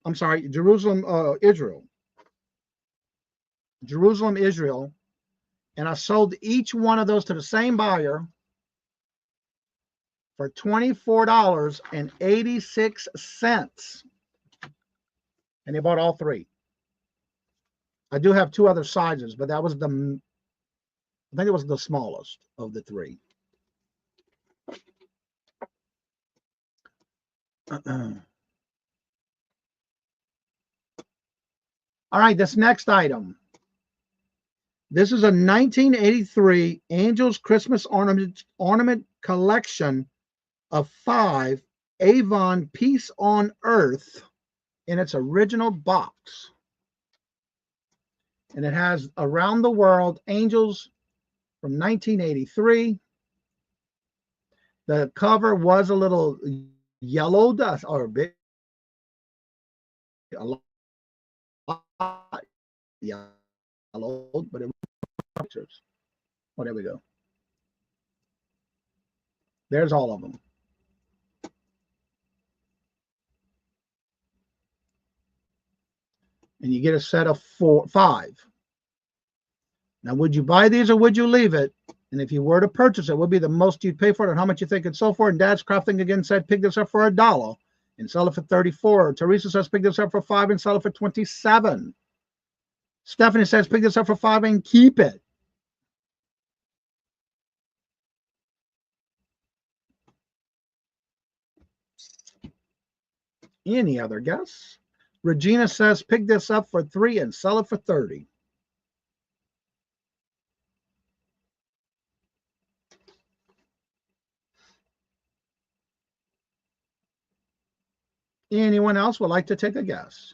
I'm sorry, Jerusalem, Israel. Jerusalem, Israel. And I sold each one of those to the same buyer for $24.86. And they bought all 3. I do have 2 other sizes, but that was I think it was the smallest of the 3. All right, this next item. This is a 1983 Angels Christmas ornament collection of 5 Avon Peace on Earth in its original box. And it has Around the World Angels from 1983. The cover was a little yellowed or big. A lot yellowed, but it was pictures. Oh, there we go. There's all of them. And you get a set of 5. Now, would you buy these or would you leave it? And if you were to purchase it, what would be the most you'd pay for it and how much you think it's sold for? And Dad's Crafting again said, pick this up for $1 and sell it for 34. Teresa says, pick this up for 5 and sell it for 27. Stephanie says, pick this up for 5 and keep it. Any other guess? Regina says, pick this up for 3 and sell it for 30. Anyone else would like to take a guess?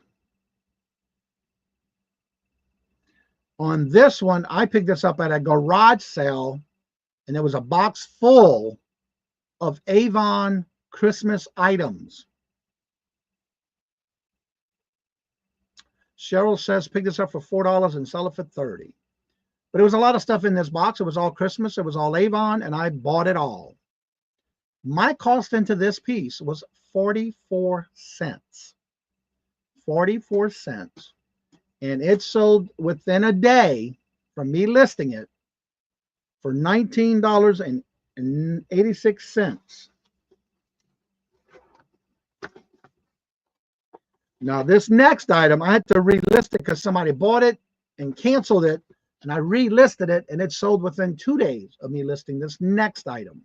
On this one, I picked this up at a garage sale, and there was a box full of Avon Christmas items. Cheryl says, pick this up for $4 and sell it for 30. But it was a lot of stuff in this box. It was all Christmas. It was all Avon, and I bought it all. My cost into this piece was 44 cents. 44 cents. And it sold within a day from me listing it for $19.86. Now, this next item, I had to relist it because somebody bought it and canceled it, and I relisted it, and it sold within 2 days of me listing this next item.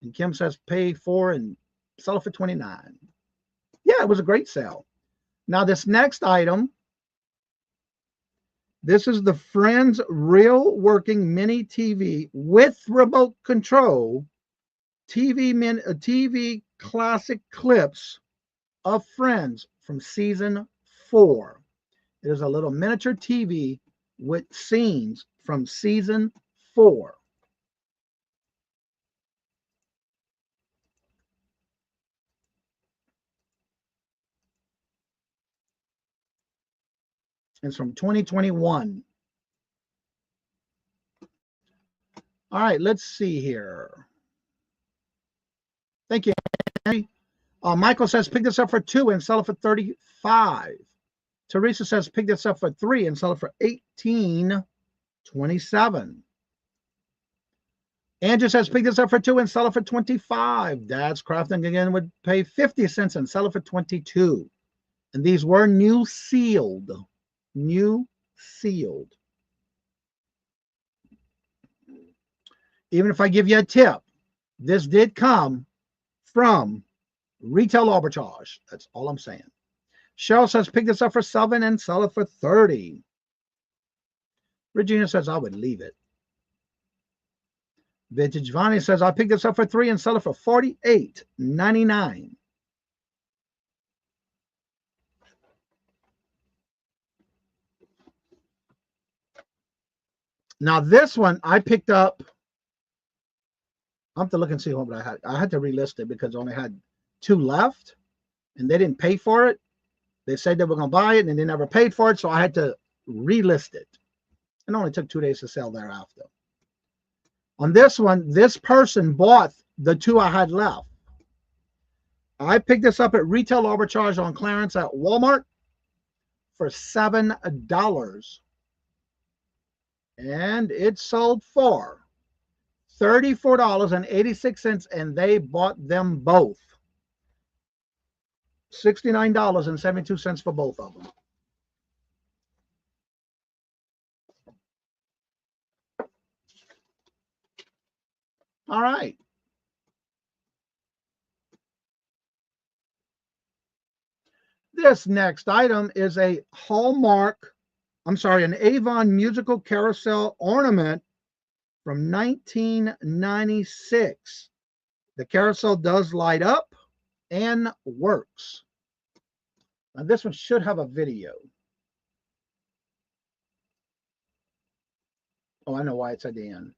And Kim says, pay for and sell it for $29. Yeah, it was a great sale. Now, this next item, this is the Friends Real Working Mini TV with remote control TV classic clips of Friends from season 4. It is a little miniature TV with scenes from season 4. It's from 2021. All right, let's see here. Thank you, Henry. Michael says, pick this up for $2 and sell it for $35. Teresa says, pick this up for $3 and sell it for $18.27. Andrew says, pick this up for $2 and sell it for $25. Dad's Crafting again would pay 50 cents and sell it for $22. And these were new sealed. New sealed. Even if I give you a tip, this did come from retail arbitrage. That's all I'm saying. Cheryl says, pick this up for $7 and sell it for $30. Regina says, I would leave it. Vintage Vani says, I'll pick this up for $3 and sell it for $48.99. Now, this one I picked up. I have to look and see what I had. I had to relist it because I only had 2 left, and they didn't pay for it. They said they were going to buy it, and they never paid for it, so I had to relist it. It only took 2 days to sell thereafter. On this one, this person bought the 2 I had left. I picked this up at retail arbitrage on clearance at Walmart for $7. And it sold for $34.86, and they bought them both. $69.72 for both of them. All right. This next item is an Avon musical carousel ornament from 1996. The carousel does light up and works. Now, this one should have a video. Oh, I know why it's at the end.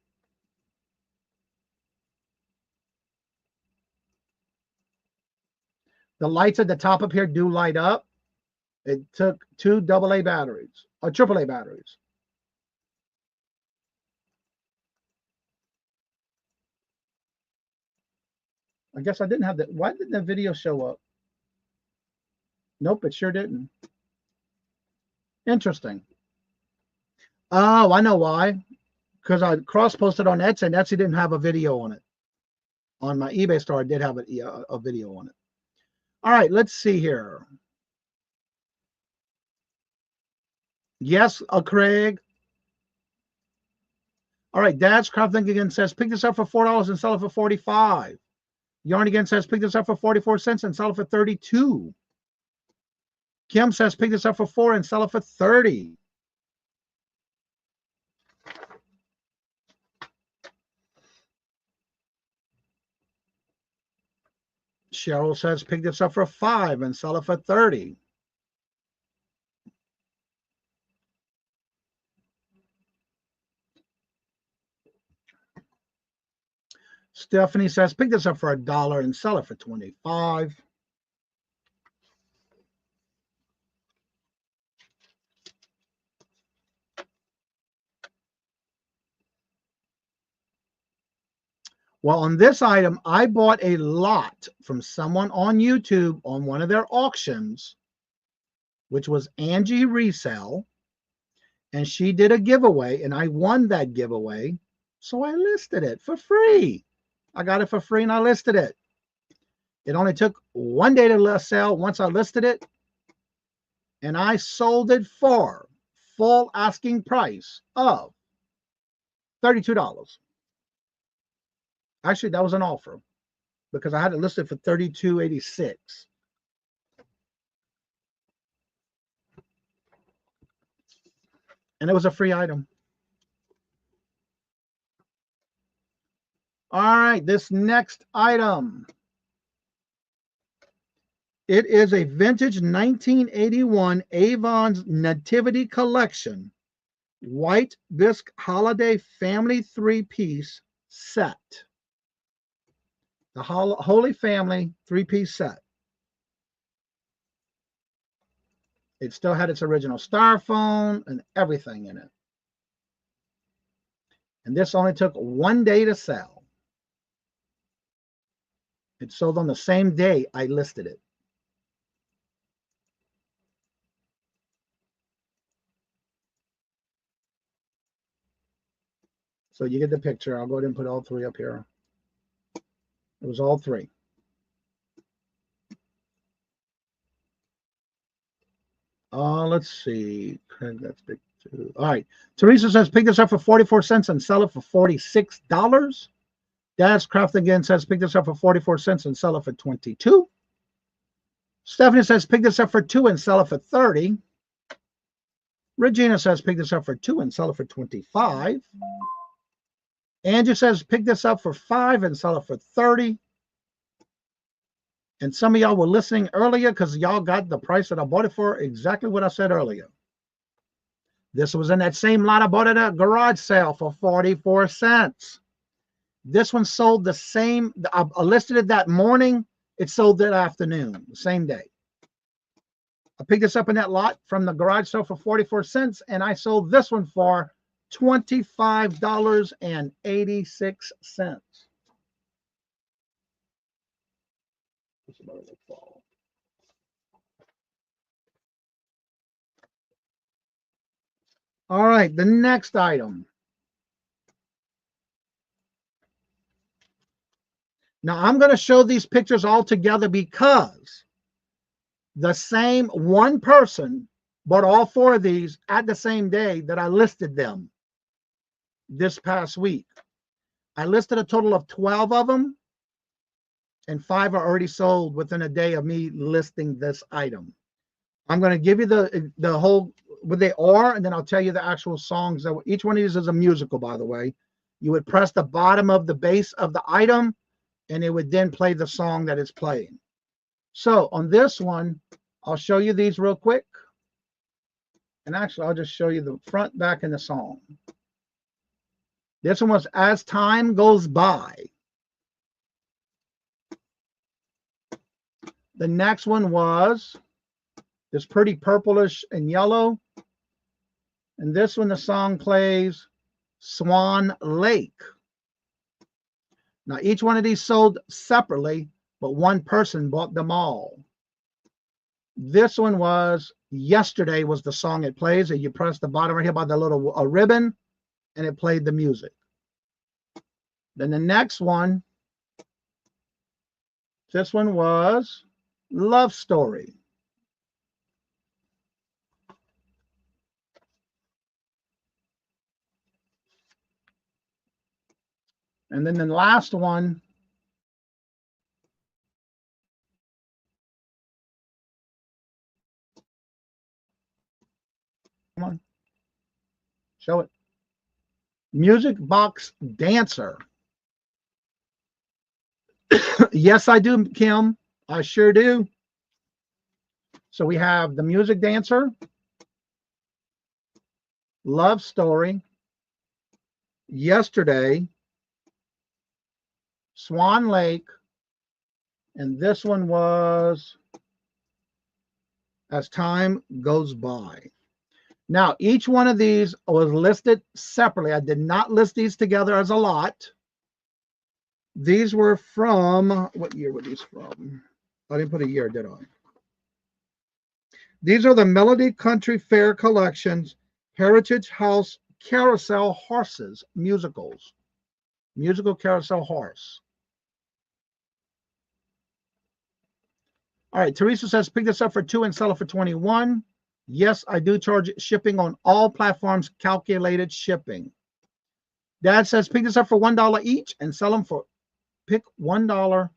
The lights at the top up here do light up. It took 2 AA batteries or AAA batteries. I guess I didn't have that. Why didn't the video show up? Nope, it sure didn't. Interesting. Oh, I know why. Because I cross-posted on Etsy, and Etsy didn't have a video on it. On my eBay store, I did have a video on it. All right, let's see here. Yes, Craig. All right, Dad's Crafting again says, pick this up for $4 and sell it for $45. Yarn again says, pick this up for 44 cents and sell it for $32. Kim says, pick this up for $4 and sell it for $30. Cheryl says, pick this up for $5 and sell it for $30. Stephanie says, pick this up for $1 and sell it for $25. Well, on this item, I bought a lot from someone on YouTube on one of their auctions, which was Angie Resell, and she did a giveaway, and I won that giveaway, so I listed it for free. I got it for free, and I listed it. It only took 1 day to sell once I listed it, and I sold it for full asking price of $32. Actually, that was an offer because I had it listed for $32.86. And it was a free item. All right, this next item. It is a vintage 1981 Avon's Nativity Collection white bisque holiday family 3-piece set. The Holy Family 3-piece set. It still had its original styrofoam and everything in it. And this only took 1 day to sell. It sold on the same day I listed it. So you get the picture. I'll go ahead and put all three up here. It was all three. Let's see. That's big too. All right. Teresa says, pick this up for 44 cents and sell it for $46. Dad's Craft again says, pick this up for 44 cents and sell it for $22. Stephanie says, pick this up for $2 and sell it for $30. Regina says, pick this up for $2 and sell it for $25. Andrew says, pick this up for $5 and sell it for $30. And some of y'all were listening earlier because y'all got the price that I bought it for, exactly what I said earlier. This was in that same lot I bought it at a garage sale for 44 cents. This one sold the same. I listed it that morning. It sold that afternoon, the same day. I picked this up in that lot from the garage sale for 44 cents, and I sold this one for $25.86. All right, the next item. Now, I'm going to show these pictures all together because the same one person bought all four of these at the same day that I listed them this past week. I listed a total of 12 of them, and 5 are already sold within a day of me listing this item. I'm going to give you the whole, what they are, and then I'll tell you the actual songs. Each one of these is a musical, by the way. You would press the bottom of the base of the item, and it would then play the song that it's playing. So on this one, I'll show you these real quick. And actually, I'll just show you the front, back, and the song. This one was As Time Goes By. The next one was this pretty purplish and yellow. And this one, the song plays Swan Lake. Now, each one of these sold separately, but one person bought them all. This one was Yesterday was the song it plays, and you press the bottom right here by the little ribbon, and it played the music. Then the next one, this one was Love Story. And then the last one, come on, show it. Music Box Dancer. Yes, I do, Kim. I sure do. So we have the Music Dancer, Love Story, Yesterday, Swan Lake, and this one was As Time Goes By. Now, each one of these was listed separately. I did not list these together as a lot. These were from, what year were these from? I didn't put a year, did I? These are the Melody Country Fair Collections Heritage House Carousel Horses musicals. Musical carousel horse. All right, Teresa says, pick this up for $2 and sell it for $21. Yes, I do charge shipping on all platforms, calculated shipping. Dad says, pick this up for $1 each and sell them for, pick $1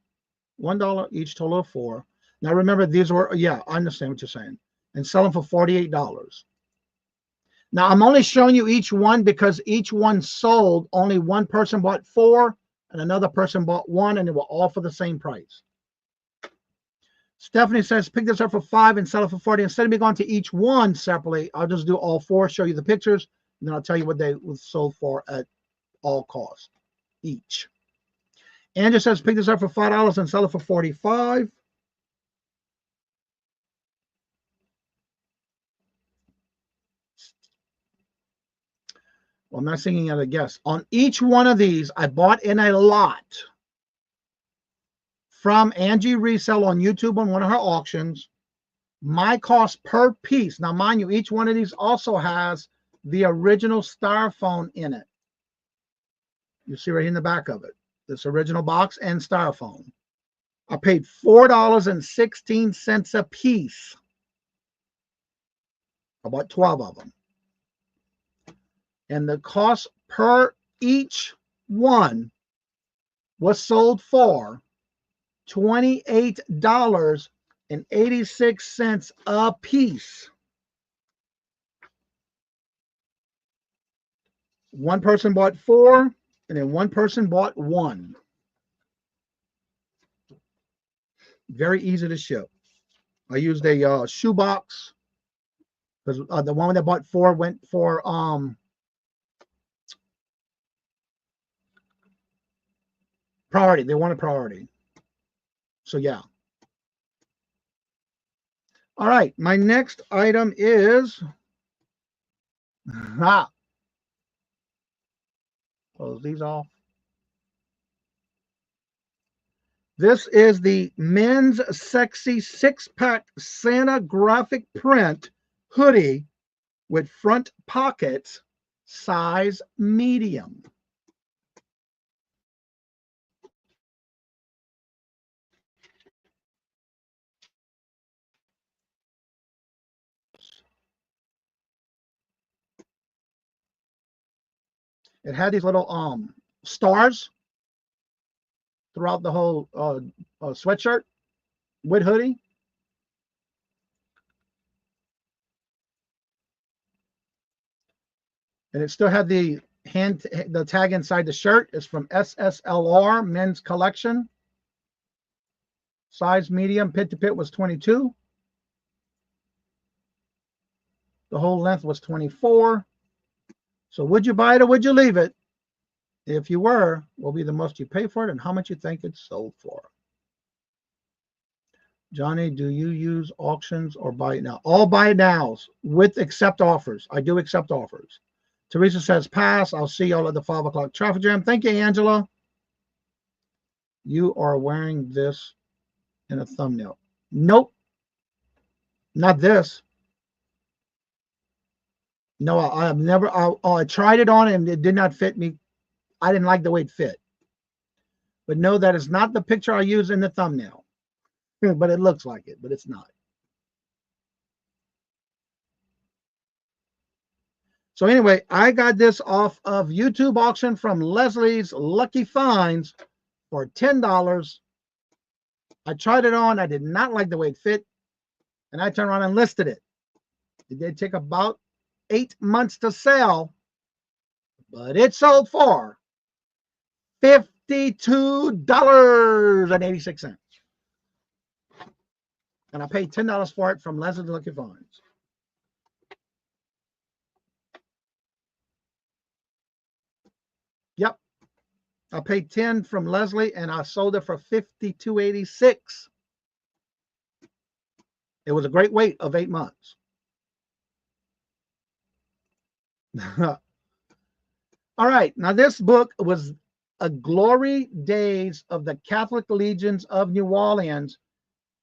each, total of $4. Now remember, these were, yeah, I understand what you're saying. And sell them for $48. Now I'm only showing you each one because each one sold. Only one person bought 4 and another person bought 1, and they were all for the same price. Stephanie says, pick this up for $5 and sell it for $40. Instead of me going to each one separately, I'll just do all 4, show you the pictures, and then I'll tell you what they was sold for at all cost each. Andrew says, pick this up for $5 and sell it for $45. Well, I'm not singing at a guess. On each one of these, I bought in a lot from Angie Resell on YouTube on one of her auctions. My cost per piece. Now, mind you, each one of these also has the original styrofoam in it. You see right in the back of it, this original box and styrofoam. I paid $4.16 a piece. I bought 12 of them. And the cost per each one was sold for $28.86 a piece. One person bought 4, and then one person bought 1. Very easy to ship. I used a shoebox because the one that bought 4 went for priority. They wanted priority. So yeah. All right. My next item is close these off. This is the men's sexy 6-pack Santa graphic print hoodie with front pockets, size medium. It had these little stars throughout the whole sweatshirt with hoodie. And it still had the tag inside the shirt. It's from SSLR Men's Collection. Size medium, pit to pit was 22. The whole length was 24. So would you buy it or would you leave it? If you were, what will be the most you pay for it and how much you think it's sold for? Johnny, do you use auctions or buy it now? All buy it nows with accept offers. I do accept offers. Teresa says pass. I'll see y'all at the 5 o'clock traffic jam. Thank you, Angela. You are wearing this in a thumbnail. Nope. Not this. No, I have never. I tried it on and it did not fit me. I didn't like the way it fit. But no, that is not the picture I use in the thumbnail. But it looks like it, but it's not. So anyway, I got this off of YouTube auction from Leslie's Lucky Finds for $10. I tried it on. I did not like the way it fit. And I turned around and listed it. It did take about 8 months to sell, but it sold for $52.86. And I paid $10 for it from Leslie's Lucky Finds. Yep. I paid $10 from Leslie and I sold it for $52.86. It was a great wait of 8 months. All right. Now this book was a Glory Days of the Catholic Legions of New Orleans,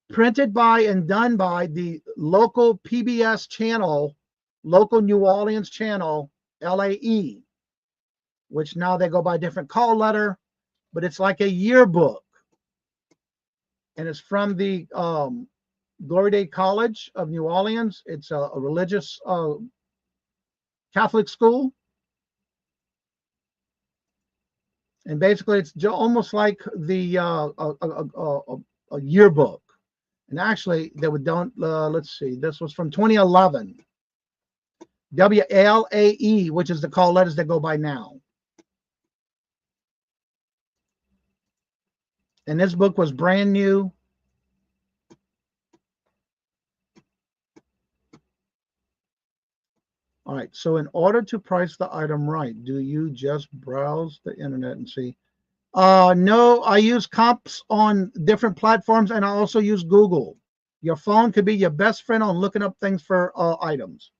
printed by and done by the local PBS channel, local New Orleans channel, LAE, which now they go by a different call letter, but it's like a yearbook. And it's from the Glory Day College of New Orleans. It's a religious Catholic school. And basically it's almost like the a yearbook. And actually, they would let's see, this was from 2011. WLAE, which is the call letters that go by now. And this book was brand new. All right, so in order to price the item right, do you just browse the internet and see? No, I use comps on different platforms, and I also use Google. Your phone could be your best friend on looking up things for items.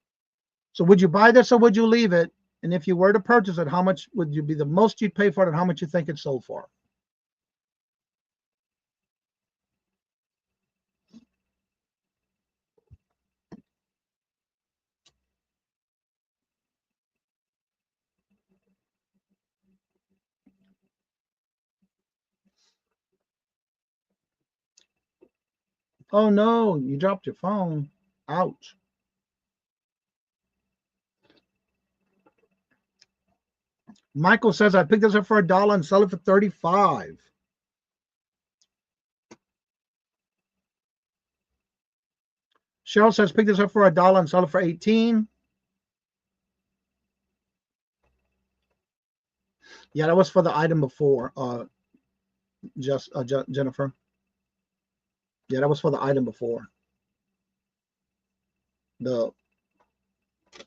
So would you buy this or would you leave it? And if you were to purchase it, how much would you be the most you'd pay for it and how much you think it sold for? Oh no, you dropped your phone. Ouch. Michael says, I picked this up for $1 and sell it for $35. Cheryl says, pick this up for $1 and sell it for $18. Yeah, that was for the item before, Jennifer. Yeah, that was for the item before. The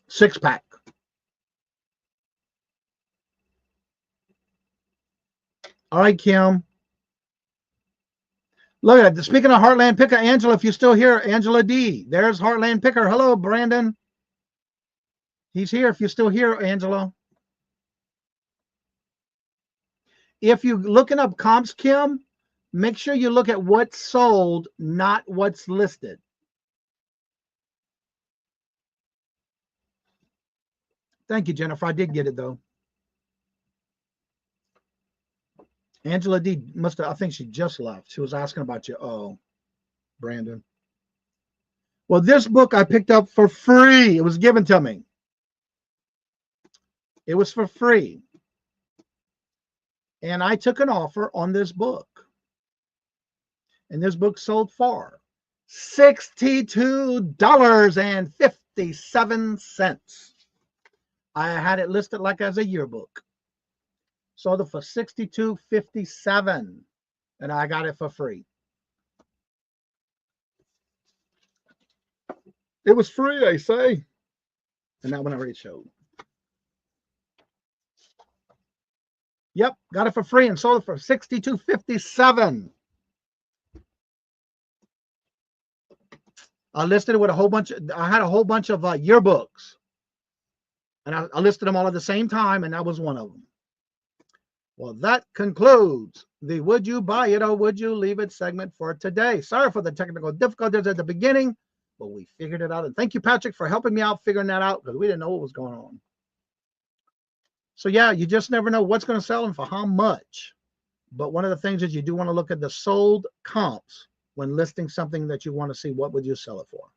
6-pack. All right, Kim. Look at it. Speaking of Heartland Picker, Angela, if you're still here, Angela D. There's Heartland Picker. Hello, Brandon. He's here if you're still here, Angela. If you're looking up comps, Kim, make sure you look at what's sold, not what's listed. Thank you, Jennifer. I did get it, though. Angela D must have, I think she just left. She was asking about you. Oh, Brandon. Well, this book I picked up for free. It was given to me. It was for free. And I took an offer on this book. And this book sold for $62.57. I had it listed like as a yearbook. Sold it for $62.57, and I got it for free. It was free, I say. And that one I already showed. Yep, got it for free and sold it for $62.57. I listed it with a whole bunch of, I had a whole bunch of yearbooks. And I listed them all at the same time, and that was one of them. Well, that concludes the Would You Buy It or Would You Leave It segment for today. Sorry for the technical difficulties at the beginning, but we figured it out. And thank you, Patrick, for helping me out figuring that out because we didn't know what was going on. So, yeah, you just never know what's going to sell and for how much. But one of the things is you do want to look at the sold comps when listing something that you want to see what would you sell it for.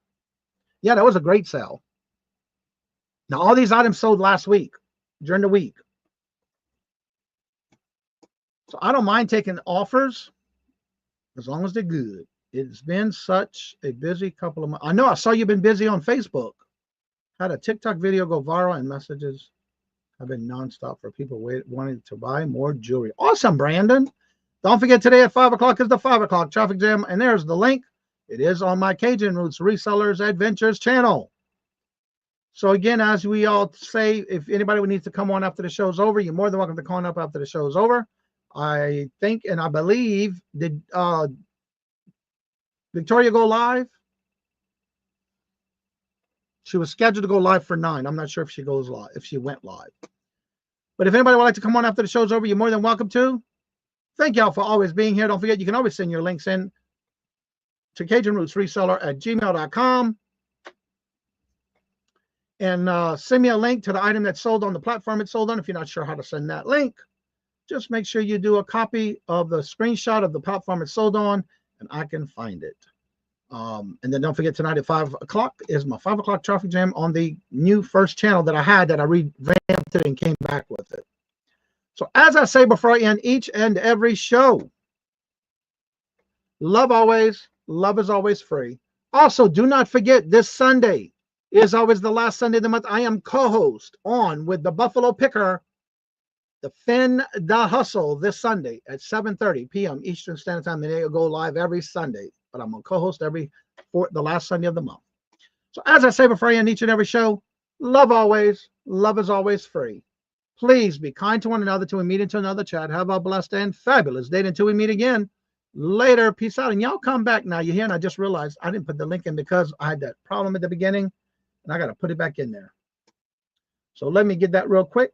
Yeah, that was a great sale. Now, all these items sold last week, during the week. So I don't mind taking offers as long as they're good. It's been such a busy couple of months. I know I saw you've been busy on Facebook. Had a TikTok video go viral and messages have been nonstop for people wanting to buy more jewelry. Awesome, Brandon. Don't forget today at 5 o'clock is the 5 o'clock traffic jam. And there's the link. It is on my Cajun Roots Resellers Adventures channel. So again, as we all say, if anybody needs to come on after the show's over, you're more than welcome to call up after the show's over. I think and I believe, did Victoria go live? She was scheduled to go live for 9. I'm not sure if she goes live, if she went live. But if anybody would like to come on after the show's over, you're more than welcome to. Thank y'all for always being here. Don't forget, you can always send your links in to CajunRootsReseller@gmail.com. And send me a link to the item that's sold on the platform it's sold on. If you're not sure how to send that link, just make sure you do a copy of the screenshot of the platform it's sold on, and I can find it. And then don't forget, tonight at 5 o'clock is my 5 o'clock traffic jam on the new first channel that I had, that I revamped it and came back with it. So as I say before I end each and every show, love always, love is always free. Also, do not forget, this Sunday is always the last Sunday of the month. I am co-host on with the Buffalo Picker, the Fin Da Hustle, this Sunday at 7:30 p.m. Eastern Standard Time. They go live every Sunday, but I'm a co-host the last Sunday of the month. So as I say before I end each and every show, love always, love is always free. Please be kind to one another till we meet into another chat. Have a blessed and fabulous day until we meet again. Later. Peace out. And y'all come back now. You're here, and I just realized I didn't put the link in because I had that problem at the beginning, and I got to put it back in there. So let me get that real quick.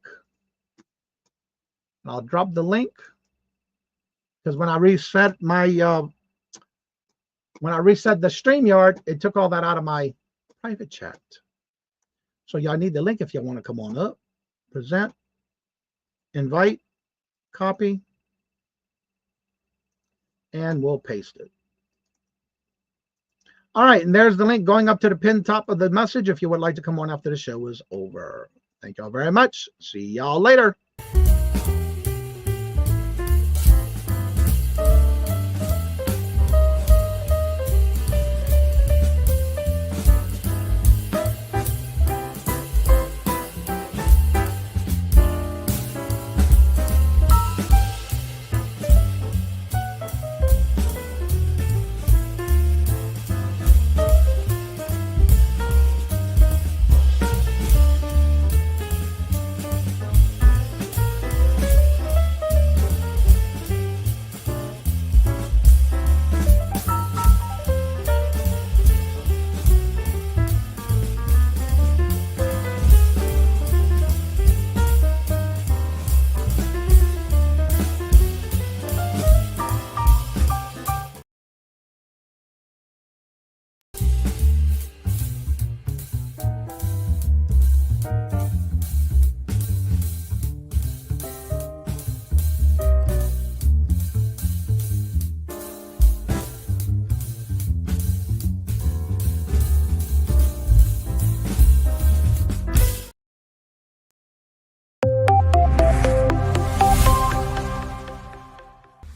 I'll drop the link, because when I reset my the StreamYard, it took all that out of my private chat. So y'all need the link if you want to come on up. Present, invite, copy, and we'll paste it. All right, and there's the link going up to the pinned top of the message if you would like to come on after the show is over. Thank y'all very much. See y'all later.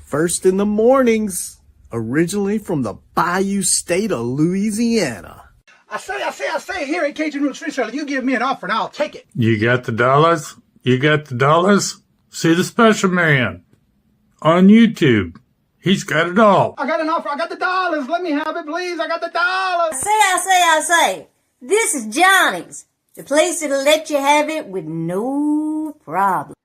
First in the mornings, originally from the Bayou State of Louisiana. I say, here at Cajun Roots Reseller, you give me an offer and I'll take it. You got the dollars? You got the dollars? See the special man on YouTube. He's got it all. I got an offer. I got the dollars. Let me have it, please. I got the dollars. I say. This is Johnny's, the place that'll let you have it with no problem.